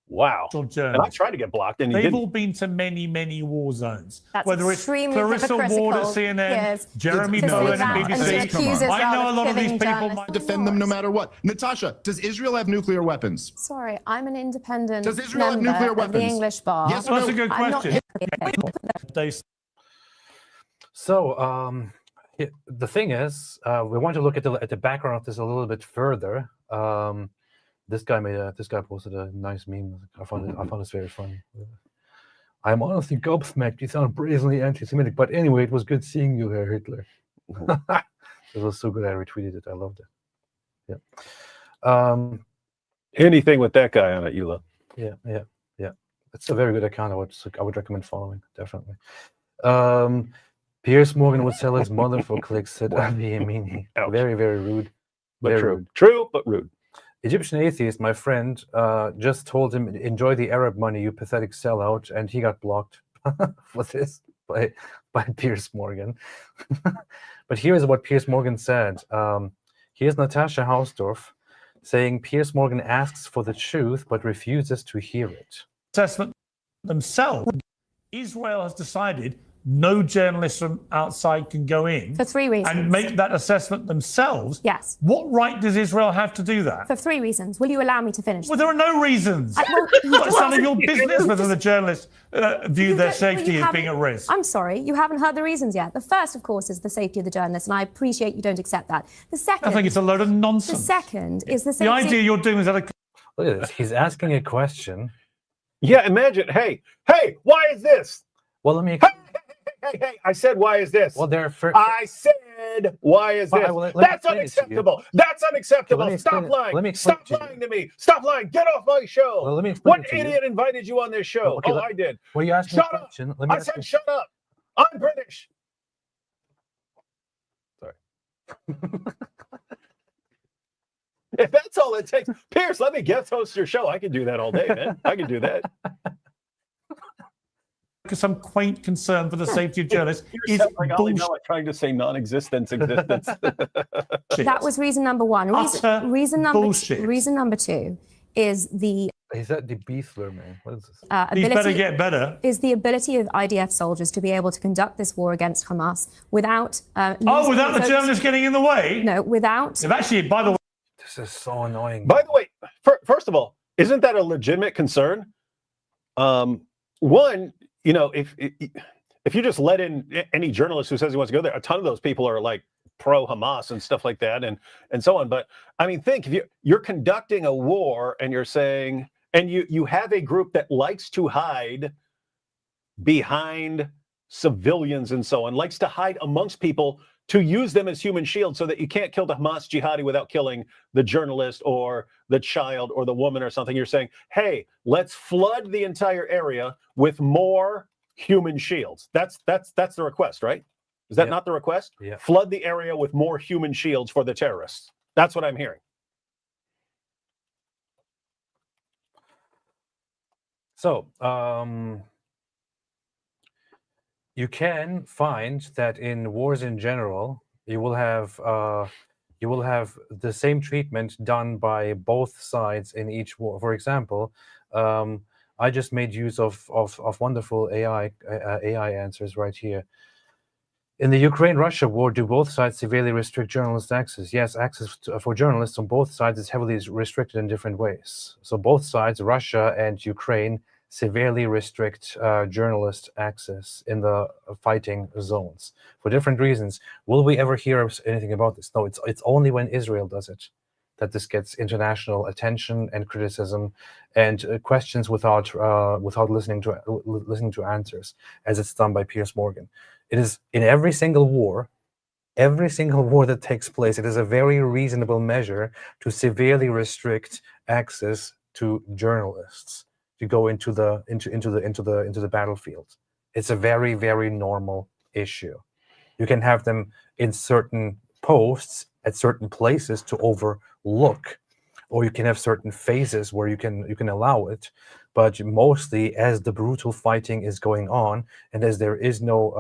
Wow. And I tried to get blocked, and they've all been to many war zones. That's whether it's Clarissa Ward at CNN, yes. Jeremy Bowen at BBC. I know a lot of these people might defend them no matter what. Natasha, does Israel have nuclear weapons? Sorry, I'm an independent Does Israel have nuclear weapons? Of the English bar. Yes or no? That's a good question. So, the thing is, we want to look at the background of this a little bit further. This guy posted a nice meme. I found this very funny. I'm honestly gobsmacked. You sound brazenly anti-Semitic, but anyway, it was good seeing you, Herr Hitler. It was so good. I retweeted it. I loved it. Anything with that guy on it, you love. Yeah. It's a very good account. I would recommend following, definitely. Piers Morgan would sell his mother for clicks, said Avi Yemini. Ouch. Very, very rude. But Very true. rude. True, but rude. Egyptian atheist, my friend, just told him, enjoy the Arab money, you pathetic sellout, and he got blocked for this by Piers Morgan. But here is what Piers Morgan said. Here's Natasha Hausdorff saying Piers Morgan asks for the truth but refuses to hear it. Assessment themselves. Israel has decided no journalists from outside can go in. For 3 reasons. And make that assessment themselves. Yes. What right does Israel have to do that? For 3 reasons. Will you allow me to finish? Well, there are no reasons. It's none of your business whether the journalists view their safety as being at risk. I'm sorry, you haven't heard the reasons yet. The first, of course, is the safety of the journalists, and I appreciate you don't accept that. The second... I think it's a load of nonsense. The second is the safety... The idea you're doing is that Look at this. He's asking a question. Yeah, imagine, hey, why is this? Well, let me... Hey, I said, why is this? Well, I said, why is this? That's unacceptable. That's unacceptable. Okay, Stop lying. Let me explain Stop lying to me. Stop lying. Get off my show. Well, let me explain What to you. idiot invited you on this show? Okay, I did. Well, you asked me Shut a up. question. Let me I ask said, you. shut up. I'm British. Sorry. If that's all it takes, Piers, let me guest host your show. I can do that all day, man. I can do that. some quaint concern for the safety of journalists is like bullshit. trying to say non-existence existence. That was reason number one. Reason number two is the Is that the Beathler, man? What is this? These better get better. Is the ability of IDF soldiers to be able to conduct this war against Hamas without without the journalists getting in the way? No, without... If actually, by the way... This is so annoying. By the way, first of all, isn't that a legitimate concern? One, you know, if you just let in any journalist who says he wants to go there, a ton of those people are like pro-Hamas and stuff like that, and so on. But I mean, think if you're conducting a war and you're saying, and you have a group that likes to hide behind civilians and so on, likes to hide amongst people to use them as human shields so that you can't kill the Hamas jihadi without killing the journalist or the child or the woman or something. You're saying, hey, let's flood the entire area with more human shields. That's the request, right? Is that not the request? Yeah. Flood the area with more human shields for the terrorists. That's what I'm hearing. So, you can find that in wars in general, you will have the same treatment done by both sides in each war. For example, I just made use of wonderful AI answers right here. In the Ukraine-Russia war, do both sides severely restrict journalist access? Yes, access for journalists on both sides is heavily restricted in different ways. So both sides, Russia and Ukraine, severely restrict journalist access in the fighting zones for different reasons. Will we ever hear anything about this? No, it's only when Israel does it that this gets international attention and criticism and questions without listening to answers, as it's done by Piers Morgan. It is in every single war that takes place. It is a very reasonable measure to severely restrict access to journalists to go into the battlefield. It's a very, very normal issue. You can have them in certain posts at certain places to overlook, or you can have certain phases where you can allow it. But mostly, as the brutal fighting is going on, and as there is no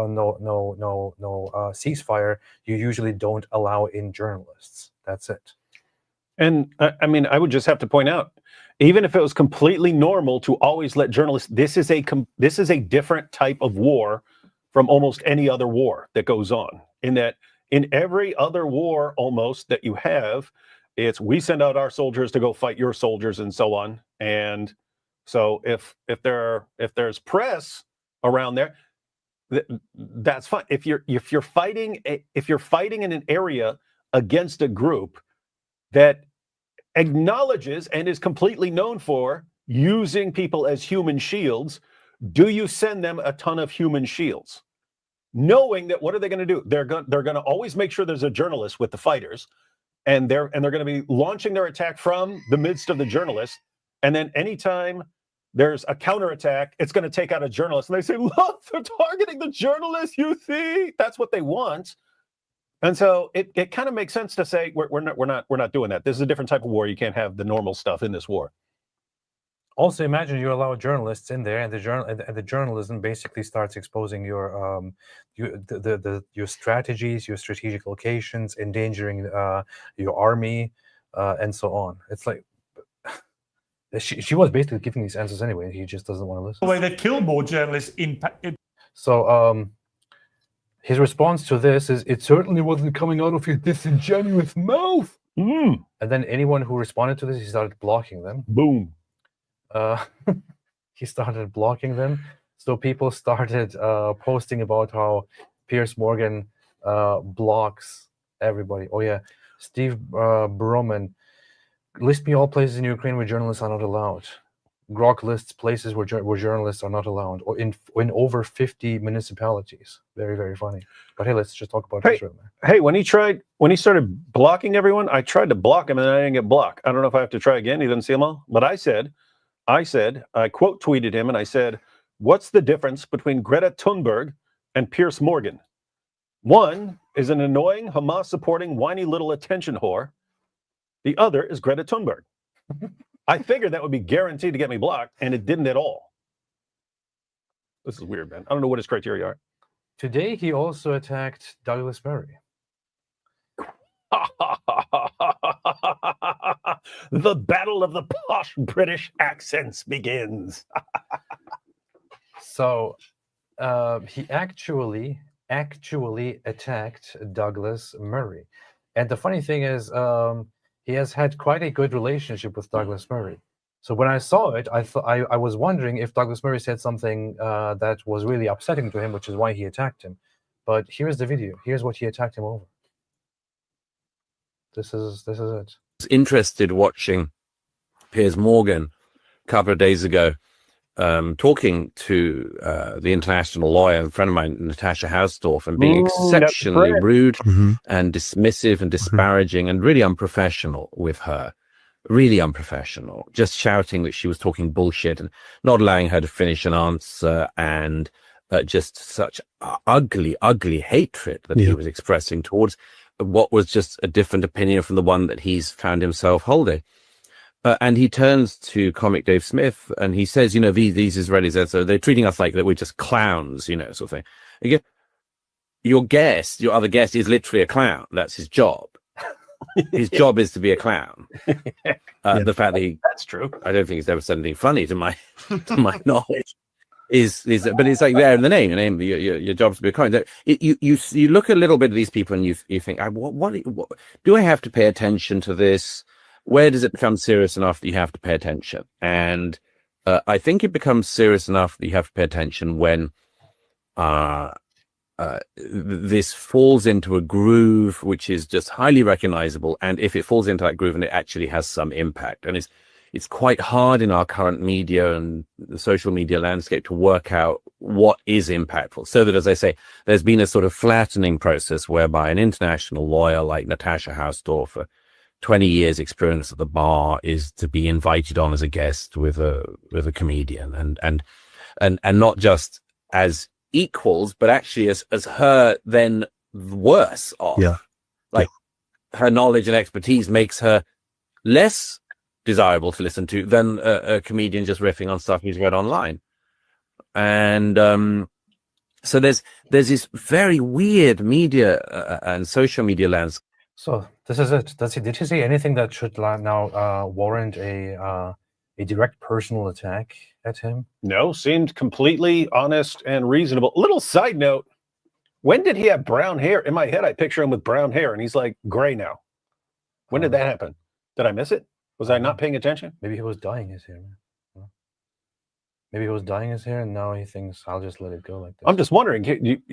ceasefire, you usually don't allow in journalists. That's it. And I mean, I would just have to point out, even if it was completely normal to always let journalists, this is a different type of war from almost any other war that goes on. In that, in every other war almost that you have, it's we send out our soldiers to go fight your soldiers and so on. And so if there's press around there, that's fine. If you're fighting in an area against a group that acknowledges and is completely known for using people as human shields, do you send them a ton of human shields? Knowing that what are they going to do? They're going to always make sure there's a journalist with the fighters, and they're going to be launching their attack from the midst of the journalists. And then anytime there's a counterattack, it's going to take out a journalist. And they say, look, they're targeting the journalists, you see? That's what they want. And so it kind of makes sense to say we're not doing that. This is a different type of war. You can't have the normal stuff in this war. Also, imagine you allow journalists in there, and the journalism basically starts exposing your your strategies, your strategic locations, endangering your army, and so on. It's like she was basically giving these answers anyway, and he just doesn't want to listen. The way they kill more journalists So his response to this is, "It certainly wasn't coming out of your disingenuous mouth." Mm. And then anyone who responded to this, he started blocking them. Boom. He started blocking them. So people started posting about how Piers Morgan blocks everybody. Oh yeah, Steve Broman, list me all places in Ukraine where journalists are not allowed. Grok lists places where journalists are not allowed, or in over 50 municipalities. Very, very funny. But hey, let's just talk about Israel now. Hey, when he started blocking everyone, I tried to block him and I didn't get blocked. I don't know if I have to try again. He didn't see them all. But I quote tweeted him and I said, what's the difference between Greta Thunberg and Piers Morgan? One is an annoying Hamas supporting whiny little attention whore. The other is Greta Thunberg. I figured that would be guaranteed to get me blocked, and it didn't at all. This is weird, man. I don't know what his criteria are. Today, he also attacked Douglas Murray. The battle of the posh British accents begins. So he actually attacked Douglas Murray. And the funny thing is, he has had quite a good relationship with Douglas Murray. So when I saw it, I was wondering if Douglas Murray said something that was really upsetting to him, which is why he attacked him. But here's the video. Here's what he attacked him over. This is it. I was interested watching Piers Morgan a couple of days ago, talking to the international lawyer, a friend of mine, Natasha Hausdorff, and being exceptionally rude and dismissive and disparaging and really unprofessional with her. Really unprofessional. Just shouting that she was talking bullshit and not allowing her to finish an answer, and just such ugly hatred that he was expressing towards what was just a different opinion from the one that he's found himself holding. And he turns to comic Dave Smith and he says, you know, these Israelis, so they're treating us like that we're just clowns, you know, sort of thing. Again, your other guest is literally a clown. That's his job. His job is to be a clown. The fact that that's true. I don't think he's ever said anything funny to my knowledge. But it's like there in the name. Your job's to be a clown. You look a little bit at these people and you think, what do I have to pay attention to this? Where does it become serious enough that you have to pay attention? And I think it becomes serious enough that you have to pay attention when this falls into a groove which is just highly recognizable. And if it falls into that groove and it actually has some impact, and it's quite hard in our current media and the social media landscape to work out what is impactful. So that, as I say, there's been a sort of flattening process whereby an international lawyer like Natasha Hausdorff, 20 years experience at the bar, is to be invited on as a guest with a comedian, and not just as equals, but actually as her then worse off. Her knowledge and expertise makes her less desirable to listen to than a comedian just riffing on stuff he's read online. And so there's this very weird media and social media landscape. So this is it. Did he say anything that should now warrant a direct personal attack at him? No, seemed completely honest and reasonable. Little side note, when did he have brown hair? In my head, I picture him with brown hair, and he's like gray now. When did that happen? Did I miss it? Was I not paying attention? Maybe he was dyeing his hair, man. Maybe he was dyeing his hair, and now he thinks, I'll just let it go like this. I'm just wondering, can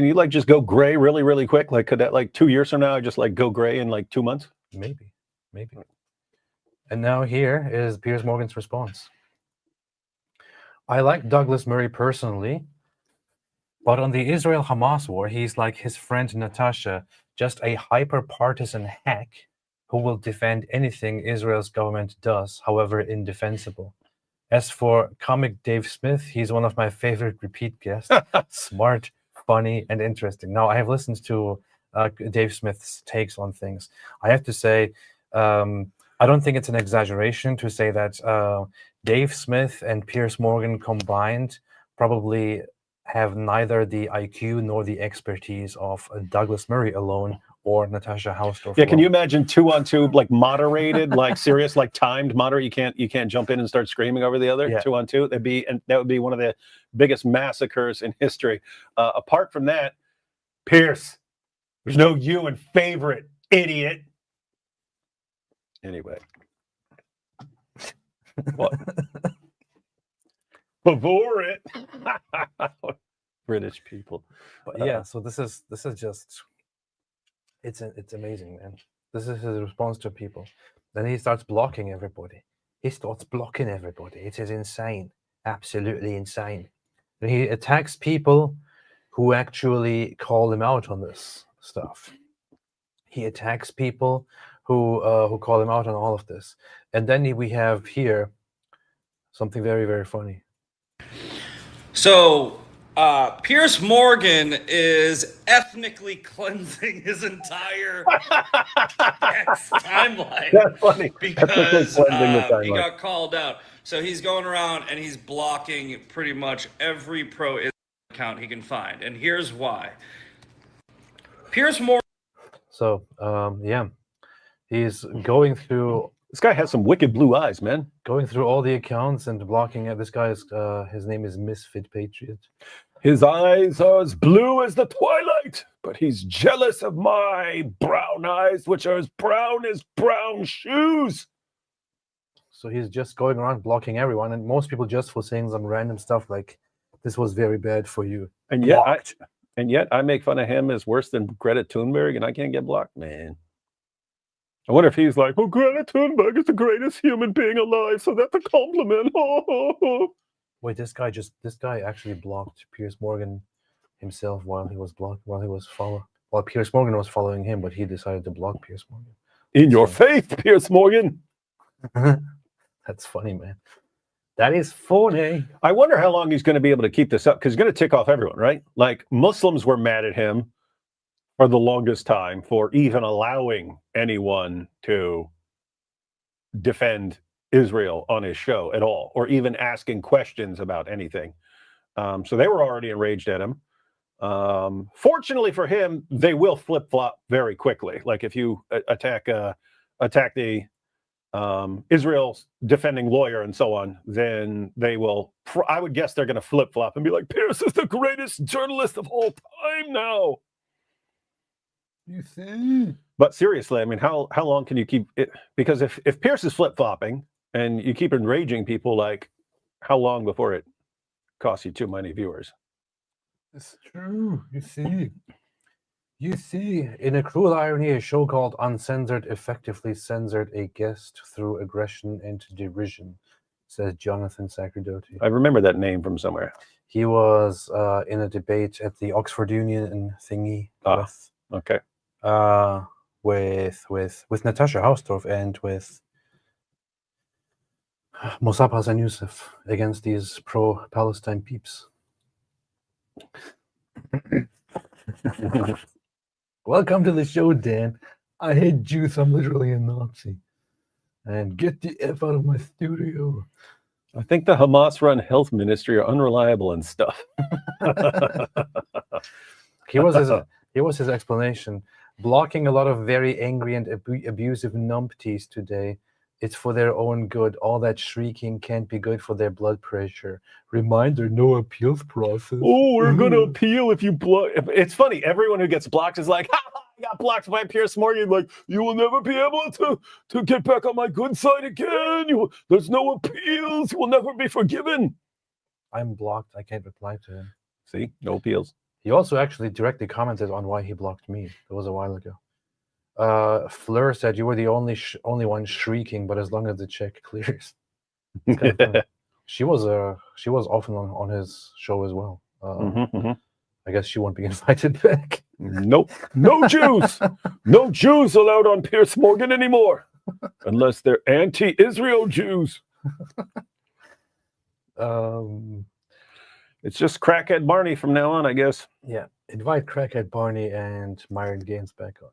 you like just go gray really, really quick? Like, could that, like 2 years from now, I just like go gray in like 2 months? Maybe. And now here is Piers Morgan's response. I like Douglas Murray personally, but on the Israel-Hamas war, he's like his friend Natasha, just a hyper-partisan hack who will defend anything Israel's government does, however indefensible. As for comic Dave Smith, he's one of my favorite repeat guests. Smart, funny, and interesting. Now, I have listened to Dave Smith's takes on things. I have to say, I don't think it's an exaggeration to say that Dave Smith and Piers Morgan combined probably have neither the IQ nor the expertise of Douglas Murray alone or Natasha Hausdorff. Yeah, can you imagine 2-on-2, like moderated, like serious, like timed moderate? You can't jump in and start screaming over the other. 2-on-2. That would be one of the biggest massacres in history. Apart from that, Piers, there's no you in favorite, idiot. Anyway, what? Before it, British people. But yeah, so this is just. It's amazing, man. This is his response to people. Then he starts blocking everybody. He starts blocking everybody. It is insane. Absolutely insane. And he attacks people who actually call him out on this stuff. He attacks people who call him out on all of this. And then we have here something very, very funny. So Piers Morgan is ethnically cleansing his entire X timeline. That's funny. Because he got called out. So he's going around and he's blocking pretty much every pro-Israel account he can find. And here's why. Piers Morgan. So, yeah, he's going through. This guy has some wicked blue eyes, man. Going through all the accounts and blocking it. This guy is, his name is Misfit Patriot. His eyes are as blue as the twilight, but he's jealous of my brown eyes, which are as brown as brown shoes. So he's just going around blocking everyone, and most people just for saying some random stuff like, "This was very bad for you." And yet, I make fun of him as worse than Greta Thunberg, and I can't get blocked, man. I wonder if he's like, "Oh, Greta Thunberg is the greatest human being alive, so that's a compliment." Wait, this guy actually blocked Piers Morgan himself while Piers Morgan was following him, but he decided to block Piers Morgan. In your faith, Piers Morgan. That's funny, man. That is funny. I wonder how long he's going to be able to keep this up, because he's going to tick off everyone, right? Like, Muslims were mad at him for the longest time for even allowing anyone to defend Israel on his show at all, or even asking questions about anything. So they were already enraged at him. Fortunately for him, they will flip-flop very quickly. Like, if you attack the Israel's defending lawyer and so on, then they will, I would guess they're going to flip-flop and be like, Piers is the greatest journalist of all time now. You see? But seriously, I mean, how long can you keep it? Because if Piers is flip-flopping and you keep enraging people, like, how long before it costs you too many viewers? It's true. You see, in a cruel irony, a show called Uncensored effectively censored a guest through aggression and derision, says Jonathan Sacerdoti. I remember that name from somewhere. He was in a debate at the Oxford Union thingy with Natasha Hausdorff and with Mossab Hassan Youssef against these pro-Palestine peeps. Welcome to the show, Dan. I hate Jews. I'm literally a Nazi. And get the F out of my studio. I think the Hamas-run health ministry are unreliable and stuff. Here was his explanation. Blocking a lot of very angry and abusive numpties today. It's for their own good. All that shrieking can't be good for their blood pressure. Reminder, no appeals process. Oh, we're going to appeal if you block. It's funny. Everyone who gets blocked is like, ha, I got blocked by Piers Morgan. Like, you will never be able to get back on my good side again. There's no appeals. You will never be forgiven. I'm blocked. I can't reply to him. See? No appeals. He also actually directly commented on why he blocked me. That was a while ago. Fleur said you were the only one shrieking, but as long as the check clears. She was often on his show as well. I guess she won't be invited back. Nope. No Jews. No Jews allowed on Piers Morgan anymore. Unless they're anti-Israel Jews. It's just Crackhead Barney from now on, I guess. Yeah. Invite Crackhead Barney and Myron Gaines back on.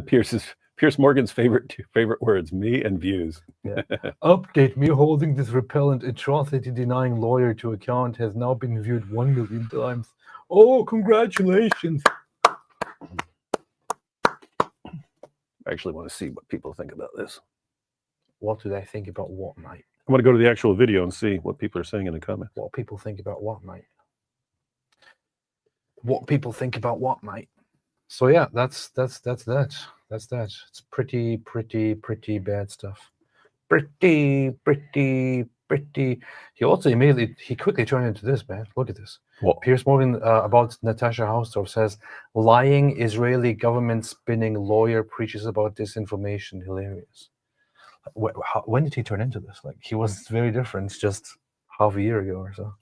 Piers Morgan's favorite words, me and views. Yeah. Update, me holding this repellent atrocity-denying lawyer to account has now been viewed 1 million times. Oh, congratulations. I actually want to see what people think about this. What do they think about what, mate? I want to go to the actual video and see what people are saying in the comments. What people think about what, mate? What people think about what, mate? So yeah, that's that. That's that. It's pretty bad stuff. Pretty. He quickly turned into this, man. Look at this. What? Piers Morgan about Natasha Hausdorff says, lying Israeli government spinning lawyer preaches about disinformation. Hilarious. When did he turn into this? Like, he was very different just half a year ago or so.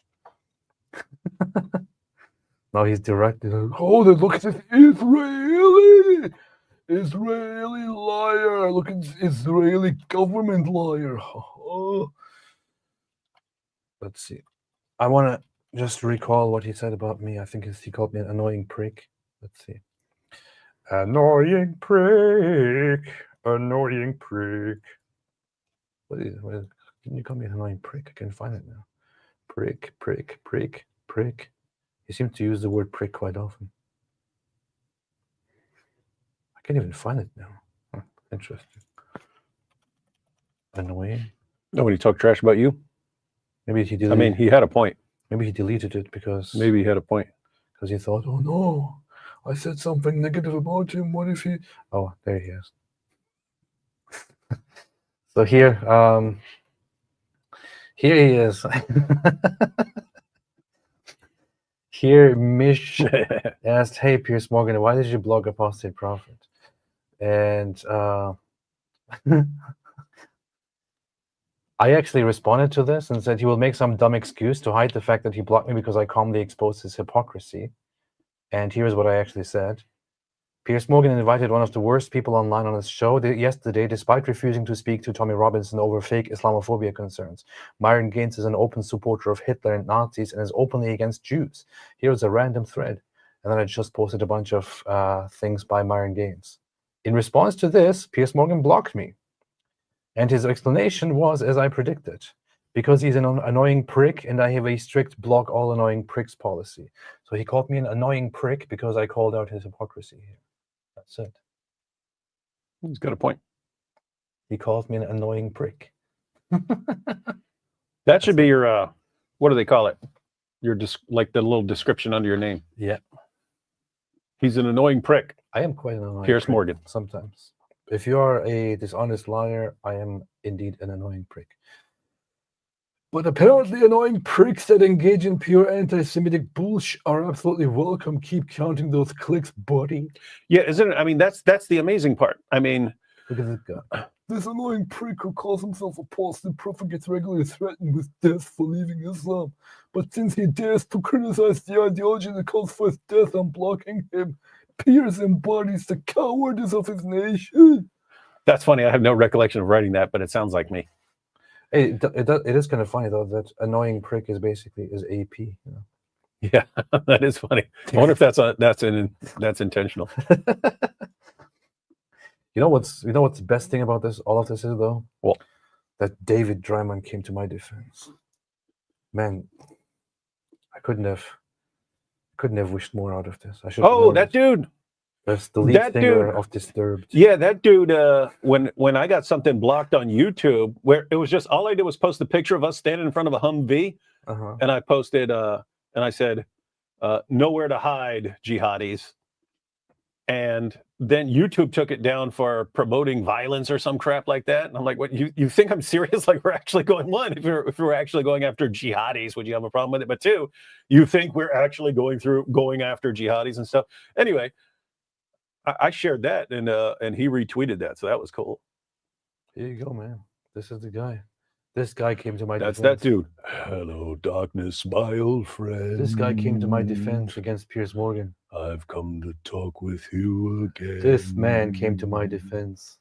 Now he's directed. Oh, look at this Israeli liar. Look at this Israeli government liar. Oh. Let's see. I want to just recall what he said about me. I think he called me an annoying prick. Let's see. Annoying prick. Annoying prick. What is it? Can you call me an annoying prick? I can find it now. Prick. He seems to use the word prick quite often. I can't even find it now. Huh, interesting. Annoying. Nobody talked trash about you? Maybe he deleted. I mean, he had a point. Maybe he deleted it because. Maybe he had a point. Because he thought, oh no, I said something negative about him. What if he? Oh, there he is. So here he is. Here, Mish asked, "Hey, Piers Morgan, why did you blog Apostate Prophet?" And I actually responded to this and said he will make some dumb excuse to hide the fact that he blocked me because I calmly exposed his hypocrisy. And here's what I actually said. Piers Morgan invited one of the worst people online on his show yesterday, despite refusing to speak to Tommy Robinson over fake Islamophobia concerns. Myron Gaines is an open supporter of Hitler and Nazis and is openly against Jews. Here's a random thread. And then I just posted a bunch of things by Myron Gaines. In response to this, Piers Morgan blocked me. And his explanation was, as I predicted, because he's an annoying prick and I have a strict block all annoying pricks policy. So he called me an annoying prick because I called out his hypocrisy here. That's it. He's got a point. He calls me an annoying prick. That should be your, what do they call it? Your like the little description under your name. Yeah. He's an annoying prick. I am quite an annoying Piers prick Morgan. Sometimes. If you are a dishonest liar, I am indeed an annoying prick. But apparently annoying pricks that engage in pure anti-Semitic bullshit are absolutely welcome. Keep counting those clicks, buddy. Yeah, isn't it? I mean, that's the amazing part. I mean, look at this guy. This annoying prick who calls himself apostate prophet gets regularly threatened with death for leaving Islam. But since he dares to criticize the ideology that calls for his death, I'm blocking him. Piers embodies the cowardice of his nation. That's funny. I have no recollection of writing that, but it sounds like me. It is kind of funny though that annoying prick is basically AP. You know? Yeah, that is funny. I wonder if that's intentional. You know what's the best thing about this? All of this is though. Well, that David Dreiman came to my defense. Man, I couldn't have wished more out of this. I should. Oh, that dude. That's the lead singer of Disturbed. Yeah, that dude. When I got something blocked on YouTube, where it was just all I did was post a picture of us standing in front of a Humvee, and I posted, and I said, "Nowhere to hide, jihadis." And then YouTube took it down for promoting violence or some crap like that. And I'm like, "What? You think I'm serious? Like we're actually going one? If we're actually going after jihadis, would you have a problem with it? But two, you think we're actually going after jihadis and stuff? Anyway." I shared that and he retweeted that, so that was cool. Here you go, man. This is the guy. This guy came to my defense. That's that dude. Hello, darkness, my old friend. This guy came to my defense against Piers Morgan. I've come to talk with you again. This man came to my defense.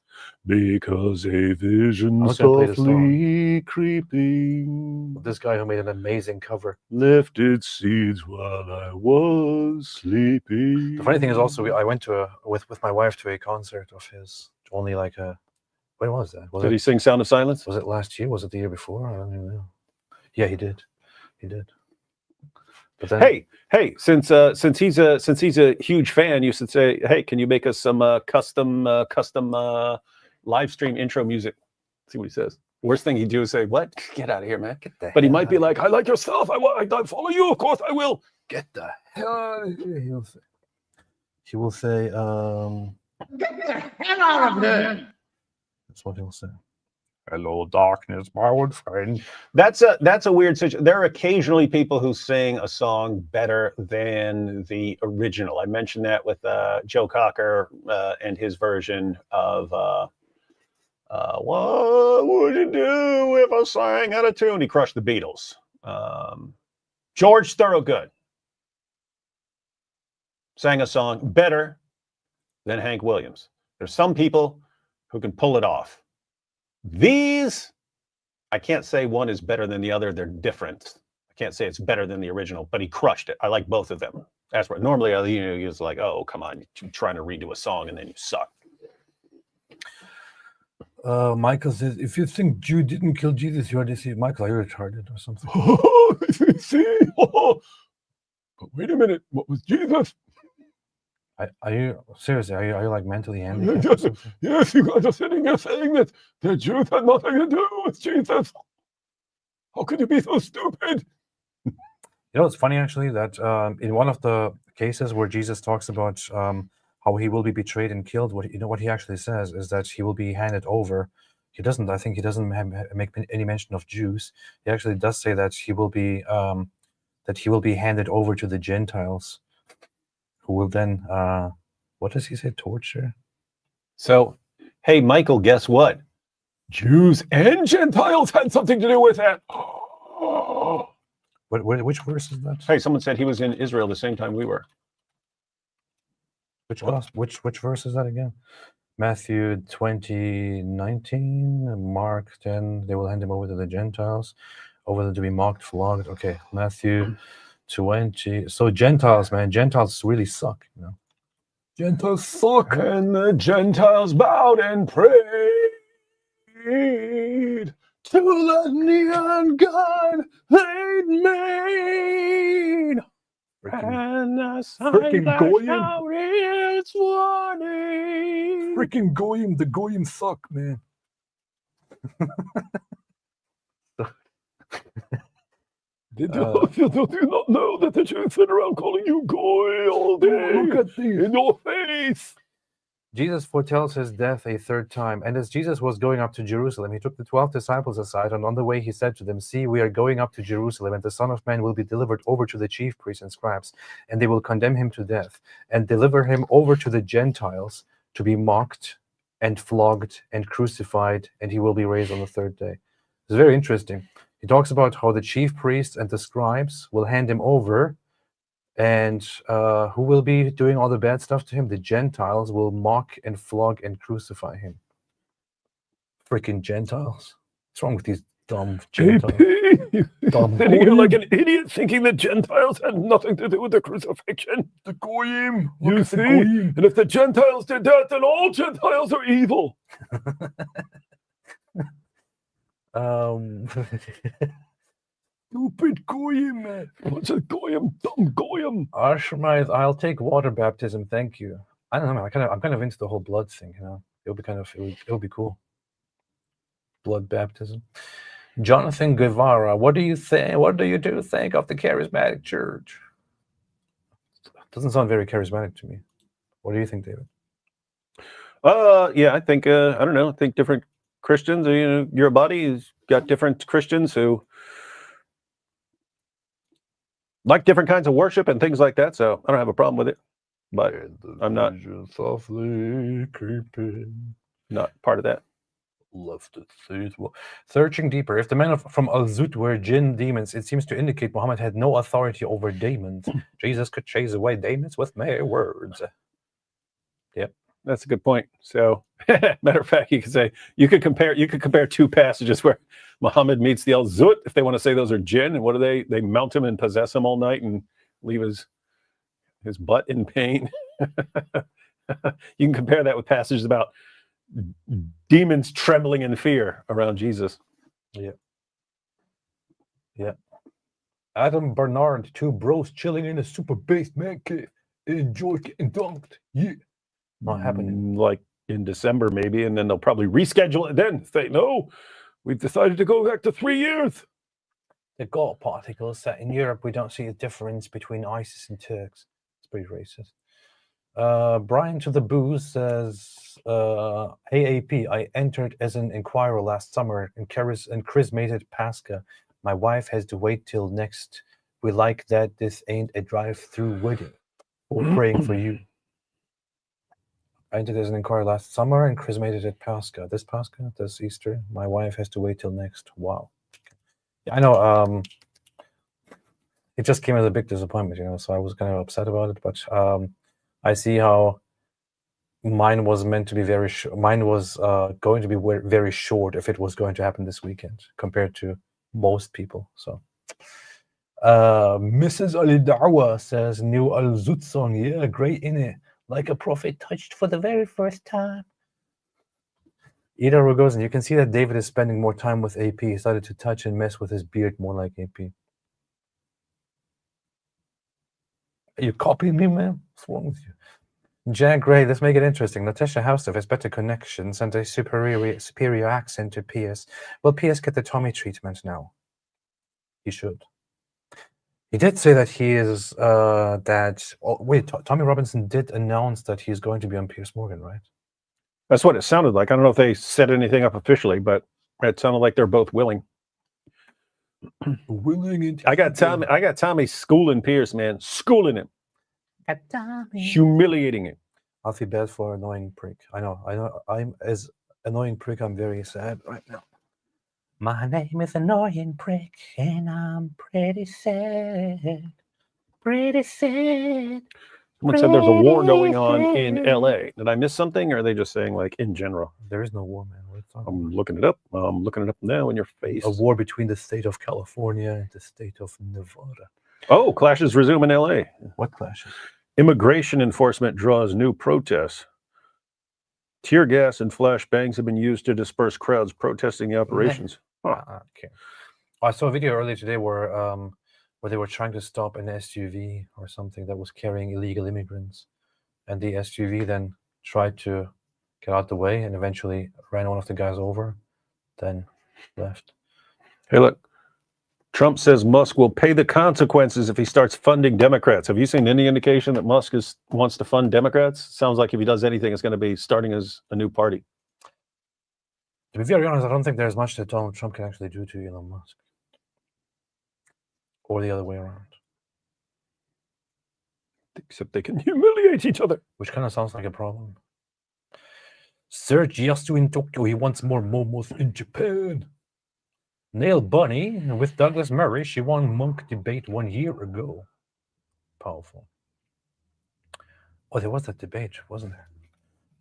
Because a vision I'm not gonna play the softly creeping. This guy who made an amazing cover. Lifted seeds while I was sleeping. The funny thing is also I went to with my wife to a concert of his. Only like a when was that? Did he sing Sound of Silence? Was it last year? Was it the year before? I don't even know. Yeah, he did. He did. But then, hey, since he's a huge fan, you should say, hey, can you make us some custom live stream intro music? See what he says. Worst thing he'd do is say, what? Get out of here, man. But he might be like, I like your stuff. I follow you. Of course I will. Get the hell out of here. He will say, Get the hell out of here. That's what he'll say. Hello, darkness, my old friend. That's a weird situation. There are occasionally people who sing a song better than the original. I mentioned that with Joe Cocker and his version of what would you do if I sang out of tune? He crushed the Beatles. George Thorogood sang a song better than Hank Williams. There's some people who can pull it off. These, I can't say one is better than the other. They're different. I can't say it's better than the original, but he crushed it. I like both of them. That's what normally he was like, oh, come on, you're trying to redo a song and then you suck. Michael says, if you think Jude didn't kill Jesus, you already see Michael, are you retarded or something? But wait a minute, what was Jesus? Are you seriously? Are you like mentally handicapped? Yes, you guys are sitting here saying that the Jews had nothing to do with Jesus. How could you be so stupid? You know, it's funny actually that in one of the cases where Jesus talks about how he will be betrayed and killed, what he actually says is that he will be handed over. I think he doesn't make any mention of Jews. He actually does say that he will be handed over to the Gentiles, who will then, what does he say, torture? So, hey, Michael, guess what? Jews and Gentiles had something to do with that. Which verse is that? Hey, someone said he was in Israel the same time we were. Which verse is that again? Matthew 20:19, Mark 10, they will hand him over to the Gentiles, over them to be mocked, flogged. Okay, Matthew 20. So Gentiles, man, Gentiles really suck, you know. Gentiles suck, and the Gentiles bowed and prayed to the neon god they'd made. And the sign flashed out its warning. Freaking Goyim, the Goyim suck, man. Did you not know that the Jews sit around calling you Goy all day? Look at these in your face. Jesus foretells his death a third time, and as Jesus was going up to Jerusalem, he took the 12 disciples aside, and on the way he said to them, see, we are going up to Jerusalem, and the Son of Man will be delivered over to the chief priests and scribes, and they will condemn him to death, and deliver him over to the Gentiles to be mocked and flogged and crucified, and he will be raised on the third day. It's very interesting. He talks about how the chief priests and the scribes will hand him over, and who will be doing all the bad stuff to him? The Gentiles will mock and flog and crucify him. Freaking Gentiles. What's wrong with these dumb Gentiles? Dumb sitting here like an idiot thinking that Gentiles had nothing to do with the crucifixion. The Goyim. You see? And if the Gentiles did that, then all Gentiles are evil. Stupid Goyim, man. What's a Goyim? Dumb Goyim. Arshmite, I'll take water baptism, thank you. I don't know, man. I'm kind of into the whole blood thing, you know. It'll be cool. Blood baptism. Jonathan Guevara, what do you think? What do you think of the charismatic church? Doesn't sound very charismatic to me. What do you think, David? Yeah, I think I don't know. I think different Christians, you know, your body's got different Christians who like different kinds of worship and things like that. So I don't have a problem with it, but I'm not softly creeping. Not part of that. Love to see it. Well, searching deeper, if the men from Al-Zut were jinn demons, it seems to indicate Muhammad had no authority over demons. Jesus could chase away demons with mere words. Yep. That's a good point. So, matter of fact, you could compare two passages where Muhammad meets the Al-Zut, if they want to say those are jinn, and what do they mount him and possess him all night and leave his butt in pain. You can compare that with passages about demons trembling in fear around Jesus. Yeah. Adam Bernard, two bros chilling in a super based man cave. Enjoy getting dunked. Yeah. Not happening. Like in December, maybe, and then they'll probably reschedule it then. Say, no, we've decided to go back to 3 years. The God particles that in Europe we don't see a difference between ISIS and Turks. It's pretty racist. Brian to the Booze says, AAP, I entered as an inquirer last summer and charismated Pascha. My wife has to wait till next. We like that this ain't a drive-through wedding. We're praying for you. I entered as an inquirer last summer and charismated at Pascha. This Easter. My wife has to wait till next. Wow. I know, it just came as a big disappointment, so I was kind of upset about it, but I see how mine was meant to be very short. Mine was going to be very short if it was going to happen this weekend compared to most people. So, Mrs. Ali Dawa says, new Al-Zut song, yeah, great innit? Like a prophet touched for the very first time. Ida Rogozin, you can see that David is spending more time with AP. He started to touch and mess with his beard more like AP. Are you copying me, man? What's wrong with you? Jack Gray, let's make it interesting. Natasha Housestuff has better connections and a superior accent to Piers. Will Piers get the Tommy treatment now? He should. He did say that he is Tommy Robinson did announce that he's going to be on Piers Morgan, right? That's what it sounded like. I don't know if they set anything up officially, but it sounded like they're both willing. I got Tommy schooling Piers, man. Schooling him. Humiliating him. I feel bad for annoying prick. I know. I'm as annoying prick. I'm very sad right now. My name is Annoying Prick, and I'm pretty sad. Pretty sad. Someone said there's a war going on in LA. Did I miss something, or are they just saying like in general? There is no war, man. I'm looking it up. I'm looking it up now in your face. A war between the state of California and the state of Nevada. Oh, clashes resume in LA. What clashes? Immigration enforcement draws new protests. Tear gas and flashbangs have been used to disperse crowds protesting the operations. Okay. I saw a video earlier today where they were trying to stop an SUV or something that was carrying illegal immigrants, and the SUV then tried to get out the way and eventually ran one of the guys over, then left. Hey, look. Trump says Musk will pay the consequences if he starts funding Democrats. Have you seen any indication that Musk wants to fund Democrats? Sounds like if he does anything, it's going to be starting as a new party. To be very honest, I don't think there's much that Donald Trump can actually do to Elon Musk. Or the other way around. Except they can humiliate each other. Which kind of sounds like a problem. Serge Yasu in Tokyo, he wants more momos in Japan. Nail Bunny with Douglas Murray, she won Monk debate 1 year ago. Powerful. Oh, there was that debate, wasn't there?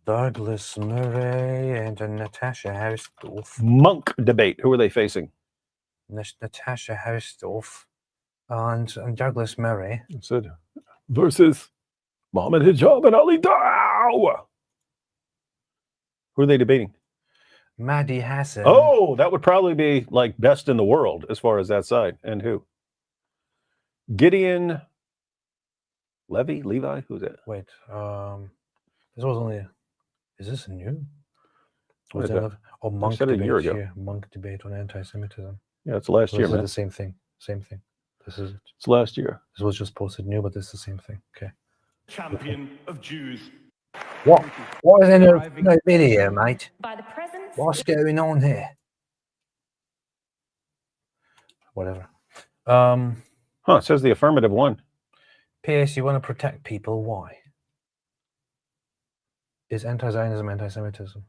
Douglas Murray and Natasha Hausdorff. Monk debate. Who are they facing? Natasha Hausdorff and Douglas Murray. Said versus Mohammed Hijab and Ali Dow. Who are they debating? Mahdi Hassan. Oh, that would probably be like best in the world as far as that side. And who? Gideon Levi? Who's that? Wait, this was only. Is this new? What is that? Oh, Monk debate a year ago. Here. Monk debate on anti-Semitism. Yeah, it's last year, man. The same thing. Same thing. This is it. It's last year. This was just posted new, but this is the same thing. Okay. Champion of Jews. What is in the video, mate? By the presence. What's going on here? Whatever. It says the affirmative won. Piers, you want to protect people? Why? Is anti-Zionism anti-Semitism?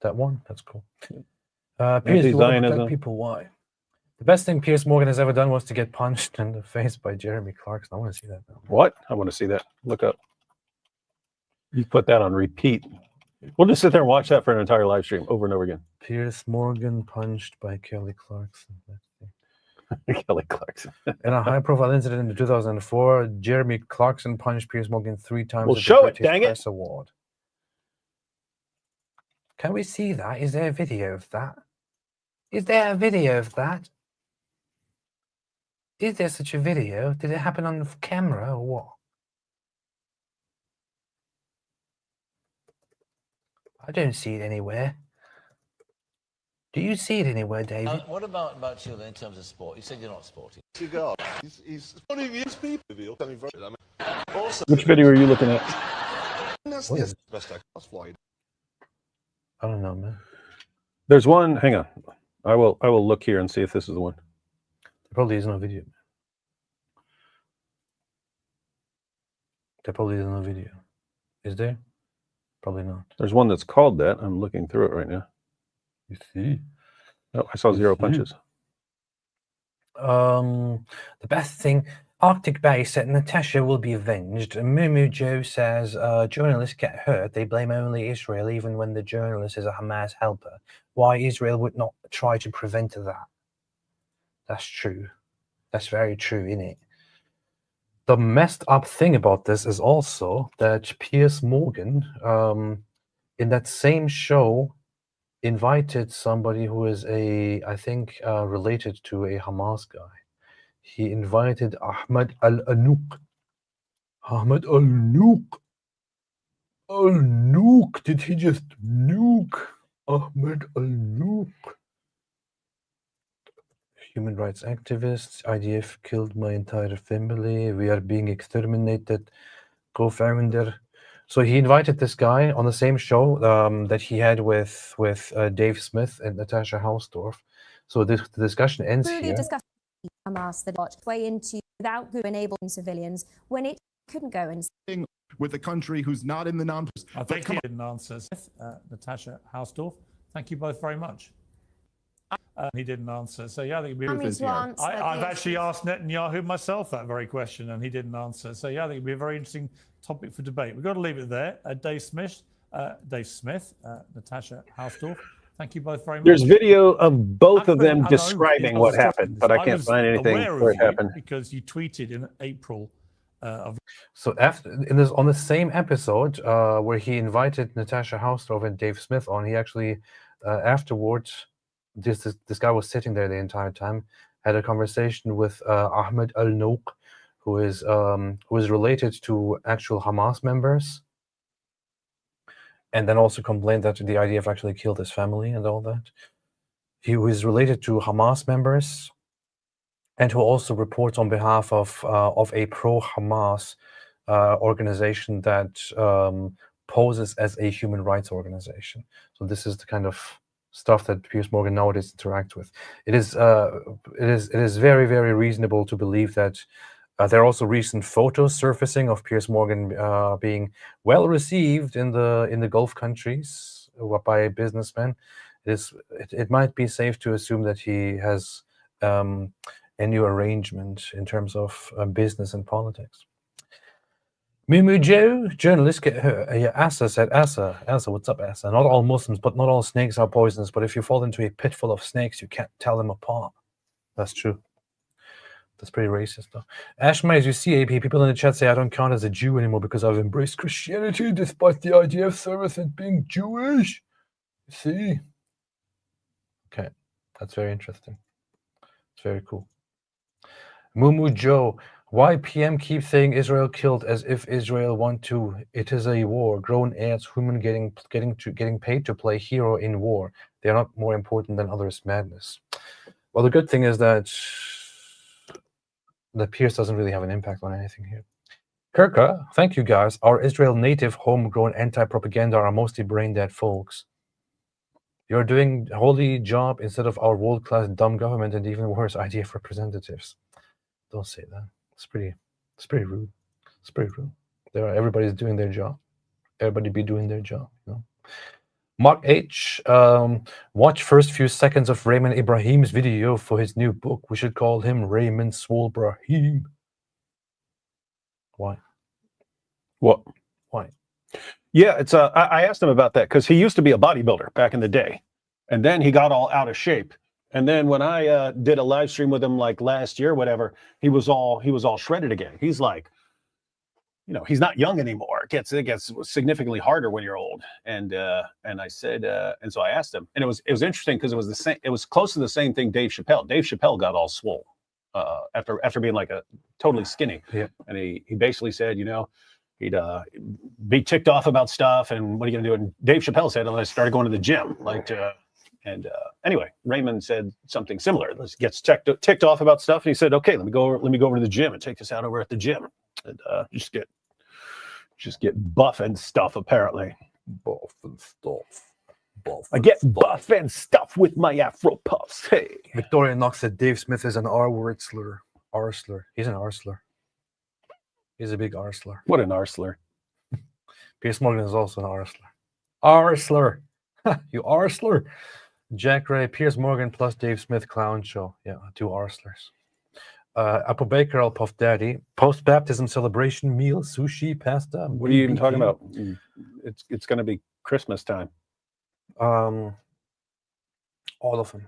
That one? That's cool. Piers, you want to Anti-Zionism. protect people. Why? The best thing Piers Morgan has ever done was to get punched in the face by Jeremy Clarkson. I want to see that now. What? I want to see that. Look up. You put that on repeat. We'll just sit there and watch that for an entire live stream over and over again. Piers Morgan punched by Kelly Clarkson. Kelly Clarkson. In a high-profile incident in 2004, Jeremy Clarkson punched Piers Morgan 3 times Well, at show the it, British dang it. Press Award. Can we see that? Is there a video of that? Is there a video of that? Is there such a video? Did it happen on camera or what? I don't see it anywhere. Do you see it anywhere, David? What about you in terms of sport? You said you're not sporty. He's one of his people. Also, Which video are you looking at? That's What is it? best that's why. I don't know, man. There's one. Hang on. I will look here and see if this is the one. There probably is no video. There probably is no video. Is there? Probably not. There's one that's called that. I'm looking through it right now. You see? Oh, I saw 0 punches. The best thing, Arctic Bay said Natasha will be avenged. Mumu Joe says journalists get hurt. They blame only Israel, even when the journalist is a Hamas helper. Why Israel would not try to prevent that? That's true. That's very true, isn't it? The messed up thing about this is also that Piers Morgan, in that same show, invited somebody who is I think, related to a Hamas guy. He invited Ahmed Al-Anouk. Ahmed Al-Anouk. Al-Anouk. Did he just nuke Ahmed Al-Anouk? Human rights activists. IDF killed my entire family. We are being exterminated. Co-founder. So he invited this guy on the same show that he had with Dave Smith and Natasha Hausdorff. So the discussion ends Truly here. discussing Hamas that got way into without good enabling civilians when it couldn't go and With a country who's not in the non. I think he didn't answer. Natasha Hausdorff, thank you both very much. He didn't answer. So yeah, I think it'd be I've actually asked Netanyahu myself that very question, and he didn't answer. So yeah, I think it'd be a very interesting topic for debate. We've got to leave it there. Dave Smith, Natasha Hausdorff, thank you both very much. There's video of both of them describing what happened, but I can't find anything where it happened. Because you tweeted in April of. So after on the same episode where he invited Natasha Hausdorff and Dave Smith on, he actually afterwards, this guy was sitting there the entire time, had a conversation with Ahmed Al-Anouk, who is related to actual Hamas members, and then also complained that the IDF actually killed his family and all that. He was related to Hamas members, and who also reports on behalf of a pro-Hamas organization that poses as a human rights organization. So this is the kind of stuff that Piers Morgan nowadays interact with. It is very, very reasonable to believe that there are also recent photos surfacing of Piers Morgan being well received in the Gulf countries by businessmen. It might be safe to assume that he has a new arrangement in terms of business and politics. Mumu Joe, journalists get hurt. Yeah, Asa said, Asa, what's up, Asa? Not all Muslims, but not all snakes are poisonous. But if you fall into a pit full of snakes, you can't tell them apart. That's true. That's pretty racist, though. Ashma, as you see, AP, people in the chat say I don't count as a Jew anymore because I've embraced Christianity despite the IDF service and being Jewish. You see? Okay, that's very interesting. It's very cool. Mumu Joe, why PM keep saying Israel killed as if Israel want to? It is a war. Grown ads, human getting paid to play hero in war. They are not more important than others. Madness. Well, the good thing is that Piers doesn't really have an impact on anything here. Kirka, thank you guys. Our Israel native homegrown anti-propaganda are mostly brain-dead folks. You're doing a holy job instead of our world-class dumb government and even worse, IDF representatives. Don't say that. It's pretty rude. It's pretty rude. Everybody's doing their job. Everybody be doing their job, you know. Mark H. Watch first few seconds of Raymond Ibrahim's video for his new book. We should call him Raymond Swolbrahim. Why? What? Why? Yeah, it's I asked him about that because he used to be a bodybuilder back in the day, and then he got all out of shape. And then when I did a live stream with him like last year, whatever, he was all shredded again. He's like, he's not young anymore. It gets significantly harder when you're old. And I said, and so I asked him, and it was interesting because it was the same. It was close to the same thing. Dave Chappelle got all swole after being like a totally skinny. Yeah. And he basically said, he'd be ticked off about stuff, and what are you gonna do? And Dave Chappelle said, I started going to the gym, anyway, Raymond said something similar. Gets ticked off about stuff, and he said, "Okay, let me go over to the gym and take this out over at the gym, and just get buff and stuff." Apparently, Buff and stuff. I get buff and stuff with my Afro puffs. Hey, Victoria Knox said Dave Smith is an R-word slur. R-slur. He's an R-slur. He's a big R-slur. What an R-slur. Piers Morgan is also an R-slur. R-slur. You R-slur. Jack Ray, Piers Morgan plus Dave Smith clown show. Yeah, 2 R-slurs. Apple Baker, I'll Puff Daddy. Post-baptism celebration meal, sushi, pasta. What are you even talking about? It's going to be Christmas time. All of them.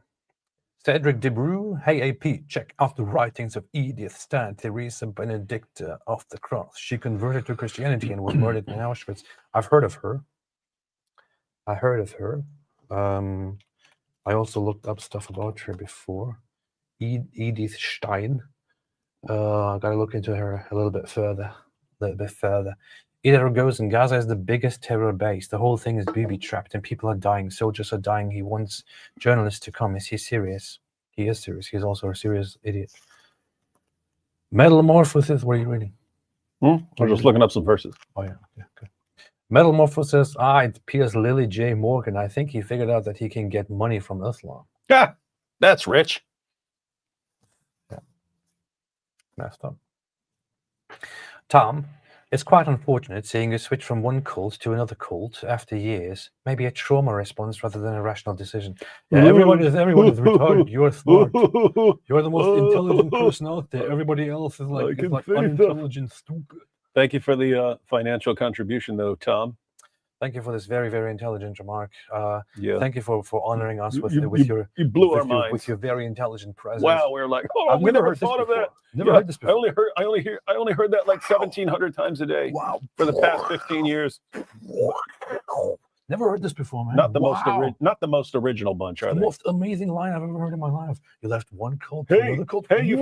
Cedric DeBrew, hey AP, check out the writings of Edith Stan Teresa Benedicta of the Cross. She converted to Christianity and was murdered in Auschwitz. I've heard of her. I also looked up stuff about her before. Edith Stein. I gotta look into her a little bit further. Either goes in Gaza is the biggest terror base. The whole thing is booby-trapped and people are dying. Soldiers are dying. He wants journalists to come. Is he serious? He is serious. He's also a serious idiot. Metamorphosis. What are you reading? I'm just looking up some verses. Oh, yeah. Okay. Metamorphosis. It's Piers Lily J. Morgan. I think he figured out that he can get money from Islam. Yeah, that's rich. Yeah. Messed up. Tom, it's quite unfortunate seeing you switch from one cult to another cult after years. Maybe a trauma response rather than a rational decision. Yeah, everyone is retarded. You're smart. You're the most intelligent person out there. Everybody else is like unintelligent, stupid. Thank you for the financial contribution, though, Tom. Thank you for this very, very intelligent remark. Yeah. Thank you for honoring us with your with your very intelligent presence. Wow, we're like, I've never thought of that. Never heard this before. I only heard that like 1,700 times a day. Wow. For the past 15 years. Never heard this before, man. Not the most original bunch, are they? The most amazing line I've ever heard in my life. You left one cult to another cult. Hey, you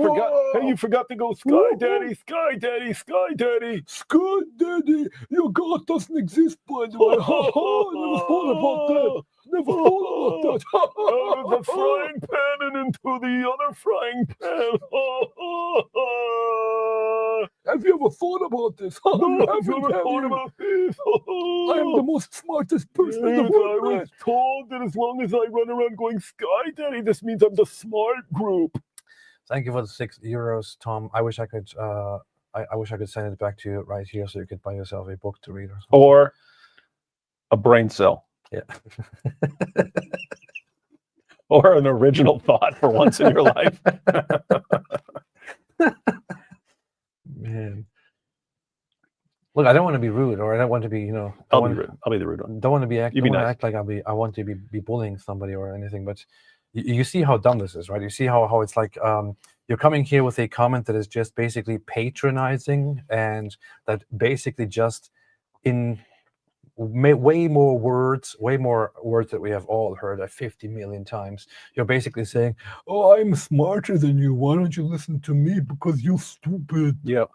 forgot to go Sky Daddy, Sky Daddy, Sky Daddy. Sky Daddy, your God doesn't exist, by the way. Never thought about that. Never thought about that. Out of the frying pan and into the other frying pan. Have you ever thought about this? No, have you ever thought about this? I am the most smartest person in the world. I was told that as long as I run around going Sky Daddy, this means I'm the smart group. Thank you for the €6, Tom. I wish I could. I wish I could send it back to you right here, so you could buy yourself a book to read or a brain cell. Yeah. Or an original thought for once in your life. Man. Look, I don't want to be rude, or I don't want to be, I'll be rude. I'll be the rude one. Don't want to be act like I want to be bullying somebody or anything, but you see how dumb this is, right? You see how it's like you're coming here with a comment that is just basically patronizing, and that basically just in way more words that we have all heard 50 million times. You're basically saying, "Oh, I'm smarter than you. Why don't you listen to me? Because you're stupid." Yeah,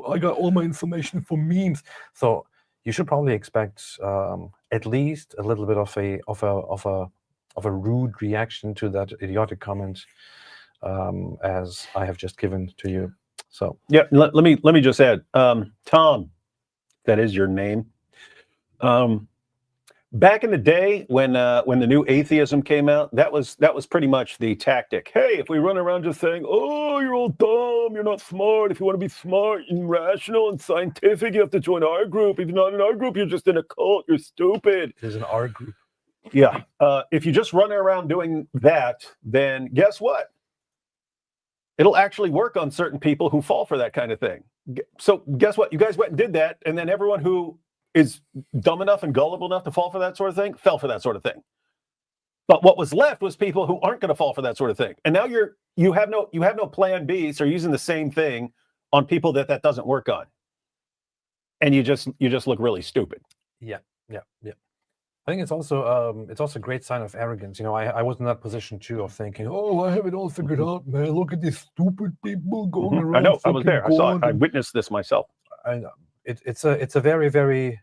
I got all my information from memes. So you should probably expect at least a little bit of a rude reaction to that idiotic comment, as I have just given to you. So yeah, let me just add, Tom, that is your name. Back in the day when the new atheism came out, that was pretty much the tactic. Hey, if we run around just saying, "Oh, you're all dumb, you're not smart. If you want to be smart and rational and scientific, you have to join our group. If you're not in our group, you're just in a cult. You're stupid." There's an R group. Yeah. If you just run around doing that, then guess what? It'll actually work on certain people who fall for that kind of thing. So guess what? You guys went and did that, and then everyone who is dumb enough and gullible enough to fall for that sort of thing fell for that sort of thing. But what was left was people who aren't going to fall for that sort of thing. And now you have no plan B, so you're using the same thing on people that doesn't work on. And you just look really stupid. Yeah. I think it's also a great sign of arrogance. You know, I was in that position too of thinking, oh, I have it all figured out, man. Look at these stupid people going around. I know, I was there. I saw it. I witnessed this myself. I know. It's a very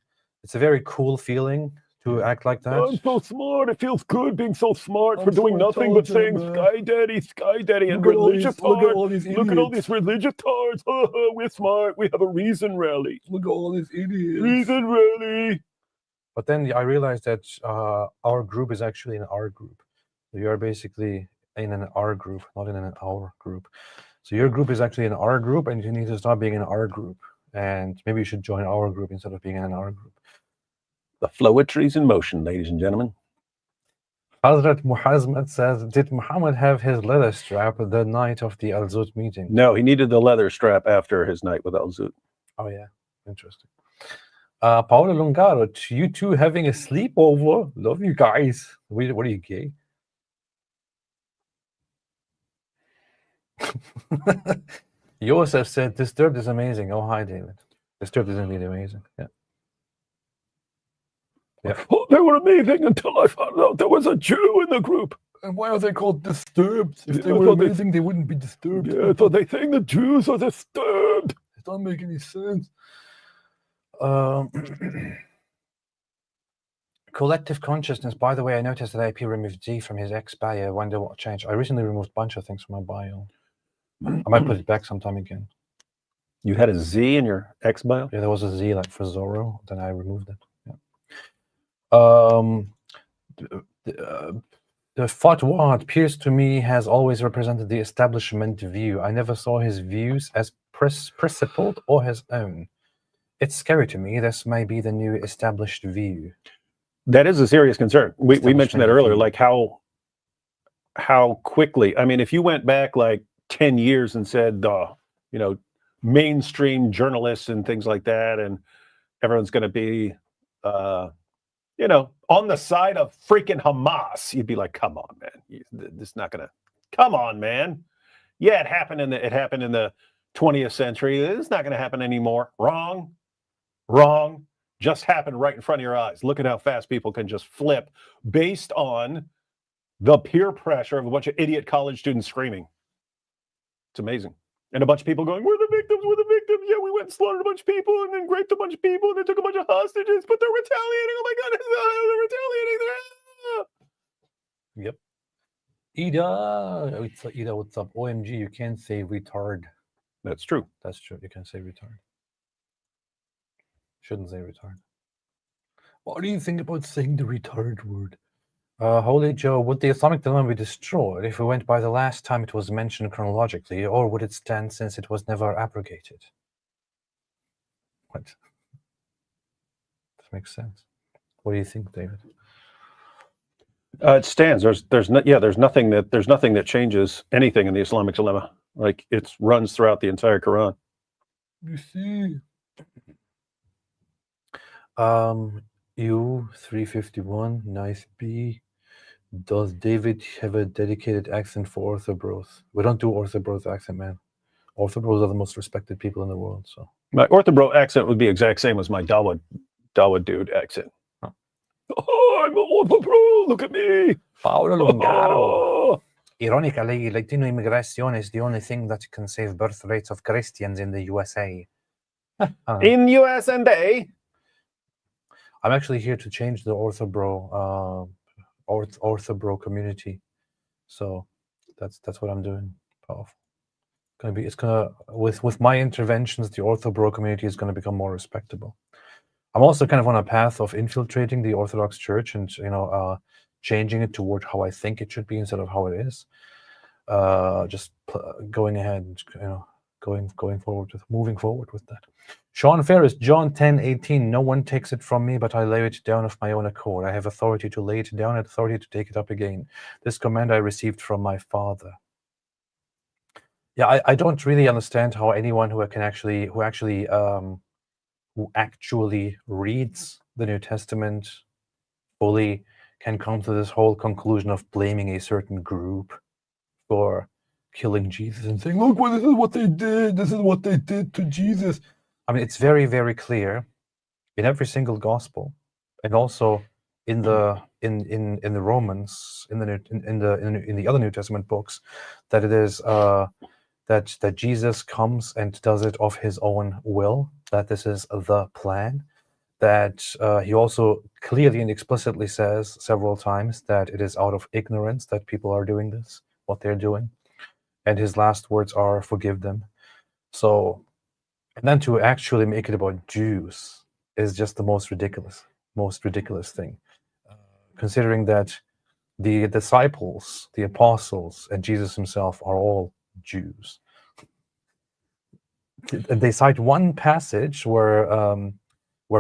cool feeling to act like that. I'm so smart. It feels good being so smart for doing nothing but saying sky daddy, and religious tards. Look at all these religious tards. We're smart. We have a reason rally. Look at all these idiots. Reason rally. But then I realized that our group is actually an R group. So you are basically in an R group, not in an our group. So your group is actually an R group, and you need to stop being an R group. And maybe you should join our group instead of being in an R group. The flowetry's in motion, ladies and gentlemen. Hazrat Muhammad says, did Muhammad have his leather strap the night of the Al-Zut meeting? No, he needed the leather strap after his night with Al-Zut. Oh, yeah. Interesting. Paolo Longaro, you two having a sleepover? Love you guys. What are you, gay? Joseph said, Disturbed is amazing. Oh, hi, David. Disturbed is indeed amazing. Yeah. Oh, they were amazing until I found out there was a Jew in the group. And why are they called Disturbed? If they were amazing, they wouldn't be disturbed. Yeah, I thought they think the Jews are disturbed. It doesn't make any sense. Collective consciousness. By the way, I noticed that AP removed Z from his X bio. I wonder what changed. I recently removed a bunch of things from my bio. I might put it back sometime again. You had a Z in your X bio? Yeah, there was a Z like for Zorro. Then I removed it. Yeah. The fatwa, Piers to me has always represented the establishment view. I never saw his views as principled or his own. It's scary to me. This may be the new established view. That is a serious concern. We mentioned that earlier, like how quickly. I mean, if you went back like 10 years and said, mainstream journalists and things like that, and everyone's going to be, on the side of freaking Hamas, you'd be like, come on, man. This is not going to, come on, man. Yeah, it happened in the 20th century. It's not going to happen anymore. Wrong. Just happened right in front of your eyes. Look at how fast people can just flip based on the peer pressure of a bunch of idiot college students screaming. It's amazing. And a bunch of people going, we're the victims. Yeah, we went and slaughtered a bunch of people and then raped a bunch of people and they took a bunch of hostages, but they're retaliating. Oh my God, they're retaliating. Yep. Ida, what's up? OMG, you can't say retard. That's true. That's true. You can say retard. Shouldn't say retard. What do you think about saying the retard word? Holy Joe, would the Islamic dilemma be destroyed if we went by the last time it was mentioned chronologically, or would it stand since it was never abrogated? What? This makes sense. What do you think, David? It stands. There's nothing that changes anything in the Islamic dilemma. Like it runs throughout the entire Quran. You see. U351, nice B. Does David have a dedicated accent for Orthobros? We don't do Orthobros accent, man. Orthobros are the most respected people in the world. So my Orthobro accent would be exact same as my Dawood dude accent. Huh. Oh, I'm an Orthobro. Look at me. Paolo Longaro. Ironically, Latino immigration is the only thing that can save birth rates of Christians in the USA. In US and A. I'm actually here to change the Orthobro community, so that's what I'm doing. Powerful. With my interventions, the Orthobro community is going to become more respectable. I'm also kind of on a path of infiltrating the Orthodox Church and changing it toward how I think it should be instead of how it is. Just going ahead and moving forward with that. Sean Ferris, John 10:18. No one takes it from me, but I lay it down of my own accord. I have authority to lay it down and authority to take it up again. This command I received from my Father. Yeah, I don't really understand how anyone who actually reads the New Testament fully can come to this whole conclusion of blaming a certain group for killing Jesus and saying, look, well, this is what they did. This is what they did to Jesus. I mean, it's very, very clear in every single gospel, and also in the Romans, in the other New Testament books, that it is that Jesus comes and does it of his own will. That this is the plan. That he also clearly and explicitly says several times that it is out of ignorance that people are doing this, what they're doing. And his last words are, forgive them. So, and then to actually make it about Jews is just the most ridiculous thing. Considering that the disciples, the apostles, and Jesus himself are all Jews. They cite one passage where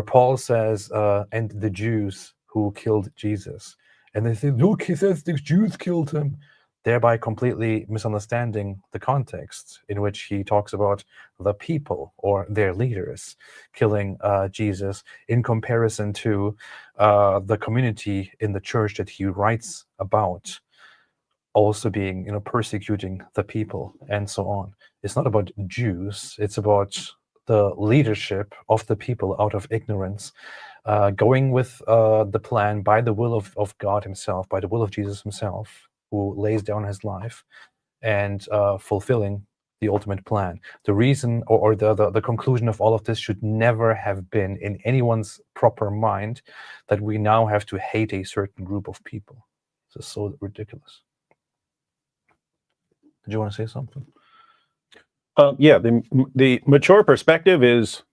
Paul says, and the Jews who killed Jesus. And they say, look, he says the Jews killed him, thereby completely misunderstanding the context in which he talks about the people or their leaders killing Jesus in comparison to the community in the church that he writes about also being, persecuting the people and so on. It's not about Jews, it's about the leadership of the people out of ignorance, going with the plan by the will of God himself, by the will of Jesus himself, who lays down his life, and fulfilling the ultimate plan. The reason or the conclusion of all of this should never have been in anyone's proper mind that we now have to hate a certain group of people. This is so ridiculous. Did you want to say something? Yeah, the mature perspective is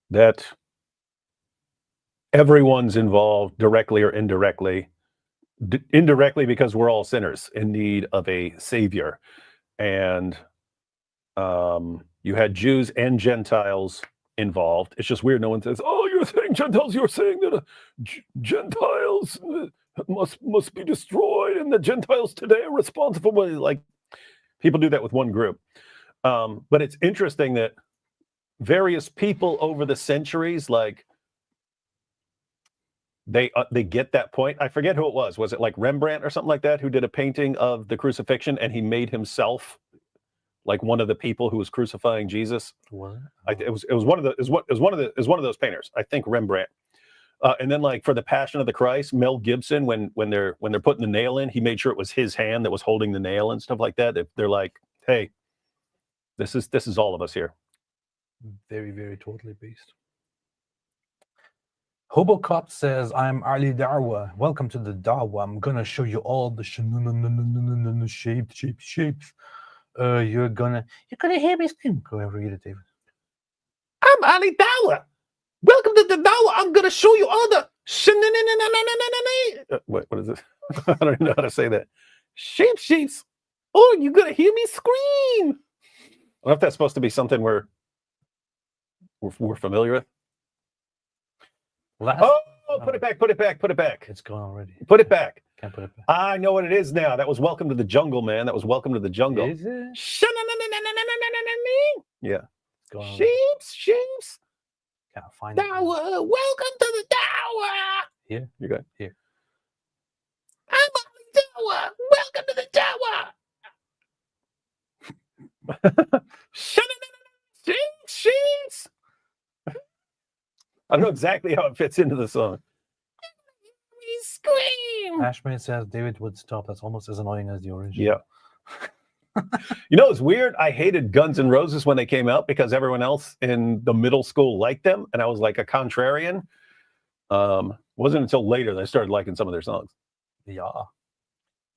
that everyone's involved directly or indirectly. Indirectly because we're all sinners in need of a savior. And you had Jews and Gentiles involved. It's just weird. No one says, oh, you're saying Gentiles, you're saying that Gentiles must be destroyed and the Gentiles today are responsible. Like, people do that with one group. But it's interesting that various people over the centuries, like, they get that point. I forget who it was. Was it like Rembrandt or something like that, who did a painting of the crucifixion and he made himself like one of the people who was crucifying Jesus? What? It was one of those painters. I think Rembrandt. And then, like, for the Passion of the Christ, Mel Gibson, when they're putting the nail in, he made sure it was his hand that was holding the nail and stuff like that. They're like, hey, this is all of us here. Very, very totally based. Hobocop says, I'm Ali Darwa. Welcome to the Darwa. I'm gonna show you all the shapes. You're gonna hear me scream. Go ahead, read it, David. I'm Ali Darwa. Welcome to the Darwa. I'm gonna show you all the what is this? I don't even know how to say that. Shapes. Oh, you're gonna hear me scream. I don't know if that's supposed to be something we're familiar with. Put it back. It's gone already. Put it back. Can't put it back. I know what it is now. That was Welcome to the Jungle, man. That was Welcome to the Jungle. Is it? Yeah. Shapes. Can't find it. Welcome to the Tower. Here? You got it. Here. I'm on the Tower. Welcome to the Tower. Shapes. I don't know exactly how it fits into the song. We scream. Ashman says David would stop. That's almost as annoying as the original. Yeah. You know, it's weird. I hated Guns N' Roses when they came out because everyone else in the middle school liked them, and I was like a contrarian. Wasn't until later that I started liking some of their songs. Yeah.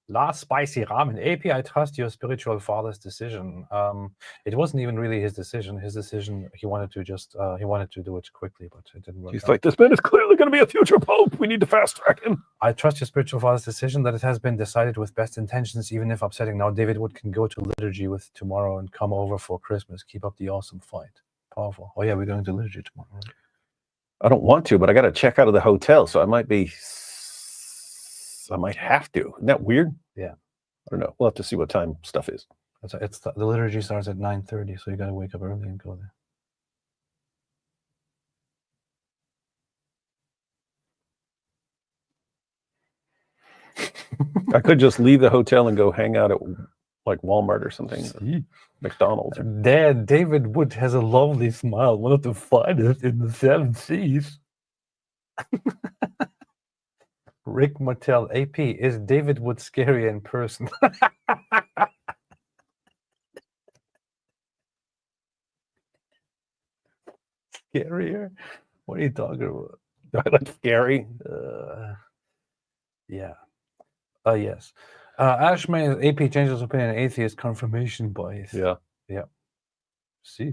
Last spicy ramen. AP, I trust your spiritual father's decision. It wasn't even really his decision. His decision, he wanted to do it quickly, but it didn't work. He's like, this man is clearly going to be a future pope. We need to fast track him. I trust your spiritual father's decision that it has been decided with best intentions, even if upsetting. Now David Wood can go to liturgy with tomorrow and come over for Christmas. Keep up the awesome fight. Powerful. Oh yeah, we're going to liturgy tomorrow, right? I don't want to, but I got to check out of the hotel, so I might have to. Isn't that weird? Yeah. I don't know. We'll have to see what time stuff is. The liturgy starts at 9:30, so you got to wake up early and go there. I could just leave the hotel and go hang out at like Walmart or something. McDonald's. Dad, David Wood has a lovely smile, one of the finest in the 7 seas. Rick Martell, AP, is David Wood scary in person? Scarier? What are you talking about? I like scary. Yeah. Yes. Ashman, AP changes his opinion on atheist confirmation bias. Yeah. Yeah. You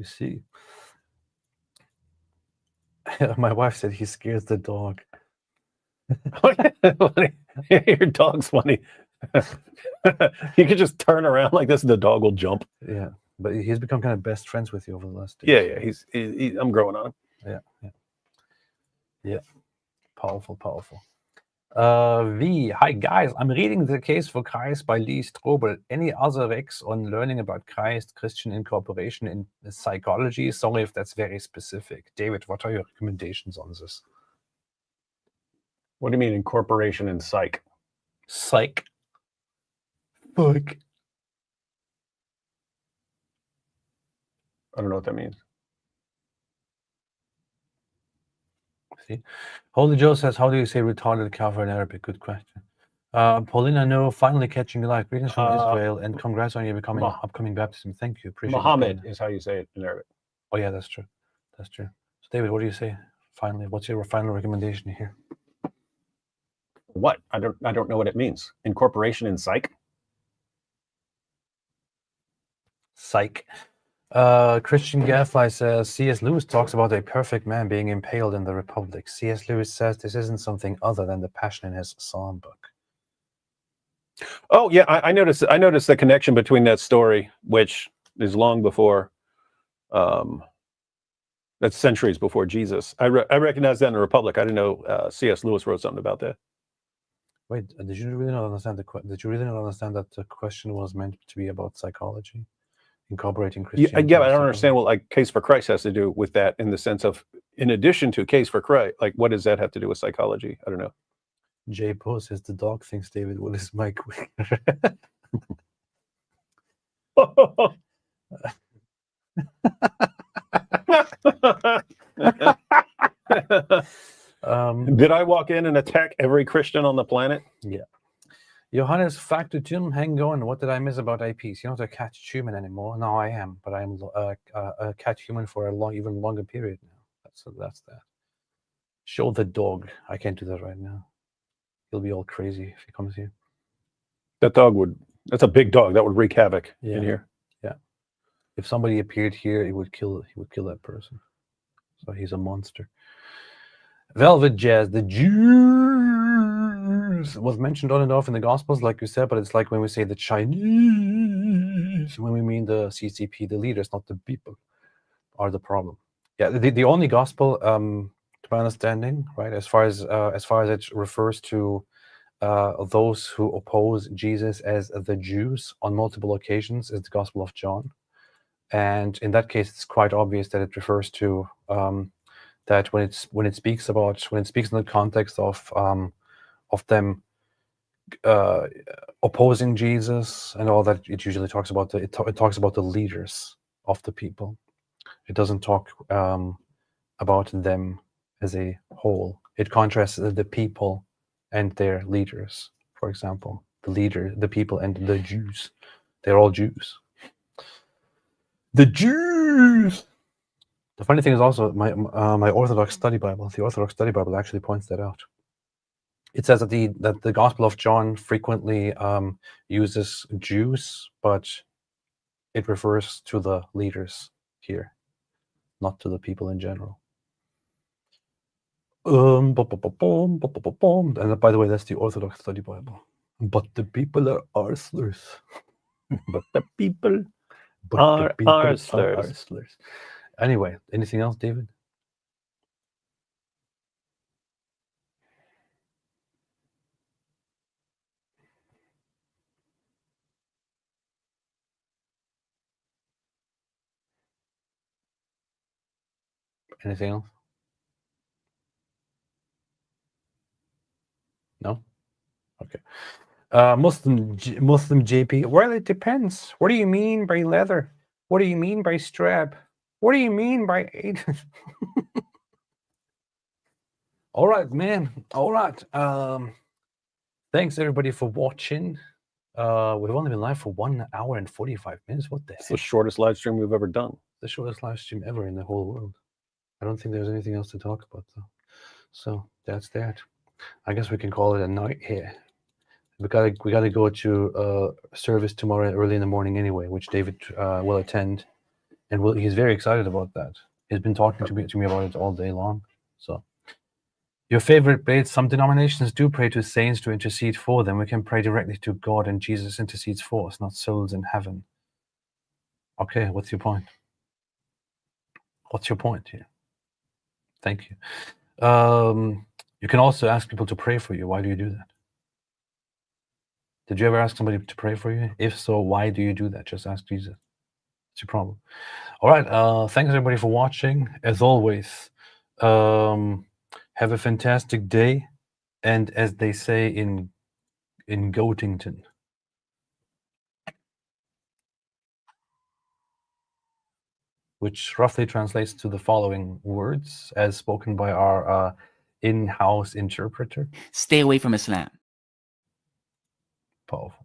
see. My wife said he scares the dog. Your dog's funny. You could just turn around like this and the dog will jump. Yeah. But he's become kind of best friends with you over the last days. Yeah. I'm growing on him. Yeah. Powerful. Hi guys, I'm reading The Case for Christ by Lee Strobel. Any other recs on learning about Christ, Christian incorporation in psychology? Sorry if that's very specific. David, what are your recommendations on this? What do you mean incorporation in psych? Psych. Fuck. I don't know what that means. See, Holy Joe says, how do you say retarded cover in Arabic? Good question. Paulina, no, finally catching you live. Greetings from Israel, and congrats on your upcoming baptism. Thank you. Appreciate it. Muhammad is how you say it in Arabic. Oh yeah, that's true. So David, what do you say? Finally, what's your final recommendation here? What? I don't know what it means. Incorporation in psych? Psych. Christian Gadfly says, C.S. Lewis talks about a perfect man being impaled in the Republic. C.S. Lewis says this isn't something other than the passion in his psalm book. Oh yeah, I noticed the connection between that story, which is long before, that's centuries before Jesus. I recognize that in the Republic. I didn't know C.S. Lewis wrote something about that. Wait, did you really not understand Did you really not understand that the question was meant to be about psychology? Incorporating Christianity. Yeah, I don't understand what like Case for Christ has to do with that in the sense of, in addition to Case for Christ, like what does that have to do with psychology? I don't know. Jay Poe says the dog thinks David Wood is Mike Wicker. Did I walk in and attack every Christian on the planet? Yeah. Johannes Faktutum, hang on. What did I miss about IPs? You're not a cat human anymore. No, I am, but I'm a cat human for a even longer period now. That's that. Show the dog. I can't do that right now. He'll be all crazy if he comes here. That dog that's a big dog. That would wreak havoc in here. Yeah. If somebody appeared here, he would kill that person. So he's a monster. Velvet Jazz, the Jews was mentioned on and off in the Gospels, like you said, but it's like when we say the Chinese, when we mean the CCP, the leaders, not the people, are the problem. Yeah, the only Gospel, to my understanding, right, as far as it refers to those who oppose Jesus as the Jews on multiple occasions, is the Gospel of John, and in that case, it's quite obvious that it refers to that when it speaks in the context of them opposing Jesus and all that, it usually talks about it talks about the leaders of the people. It doesn't talk about them as a whole. It contrasts the people and their leaders. For example, the people and the Jews. They're all Jews. The Jews. The funny thing is also my Orthodox study Bible. The Orthodox study Bible actually points that out. it says that the Gospel of John frequently uses Jews, but it refers to the leaders here, not to the people in general. And by the way, that's the Orthodox Study Bible. But the people are arslers. But the people are arslers. Anyway, anything else, David? Anything else? No? Okay. Muslim JP. Well, it depends. What do you mean by leather? What do you mean by strap? What do you mean by eight? All right, man. All right. Thanks everybody for watching. We've only been live for 1 hour and 45 minutes. What the heck? It's the shortest live stream we've ever done. The shortest live stream ever in the whole world. I don't think there's anything else to talk about though. So that's that. I guess we can call it a night here. We gotta go to service tomorrow early in the morning anyway, which David will attend, and he's very excited about that. He's been talking to me about it all day long. So, your favorite blades. Some denominations do pray to saints to intercede for them. We can pray directly to God, and Jesus intercedes for us, not souls in heaven. Okay, what's your point? What's your point here? Thank you. You can also ask people to pray for you. Why do you do that? Did you ever ask somebody to pray for you? If so, why do you do that? Just ask Jesus. It's your problem. All right. Thanks everybody for watching. As always, have a fantastic day. And as they say in Goatington, which roughly translates to the following words as spoken by our in-house interpreter. Stay away from Islam. Powerful.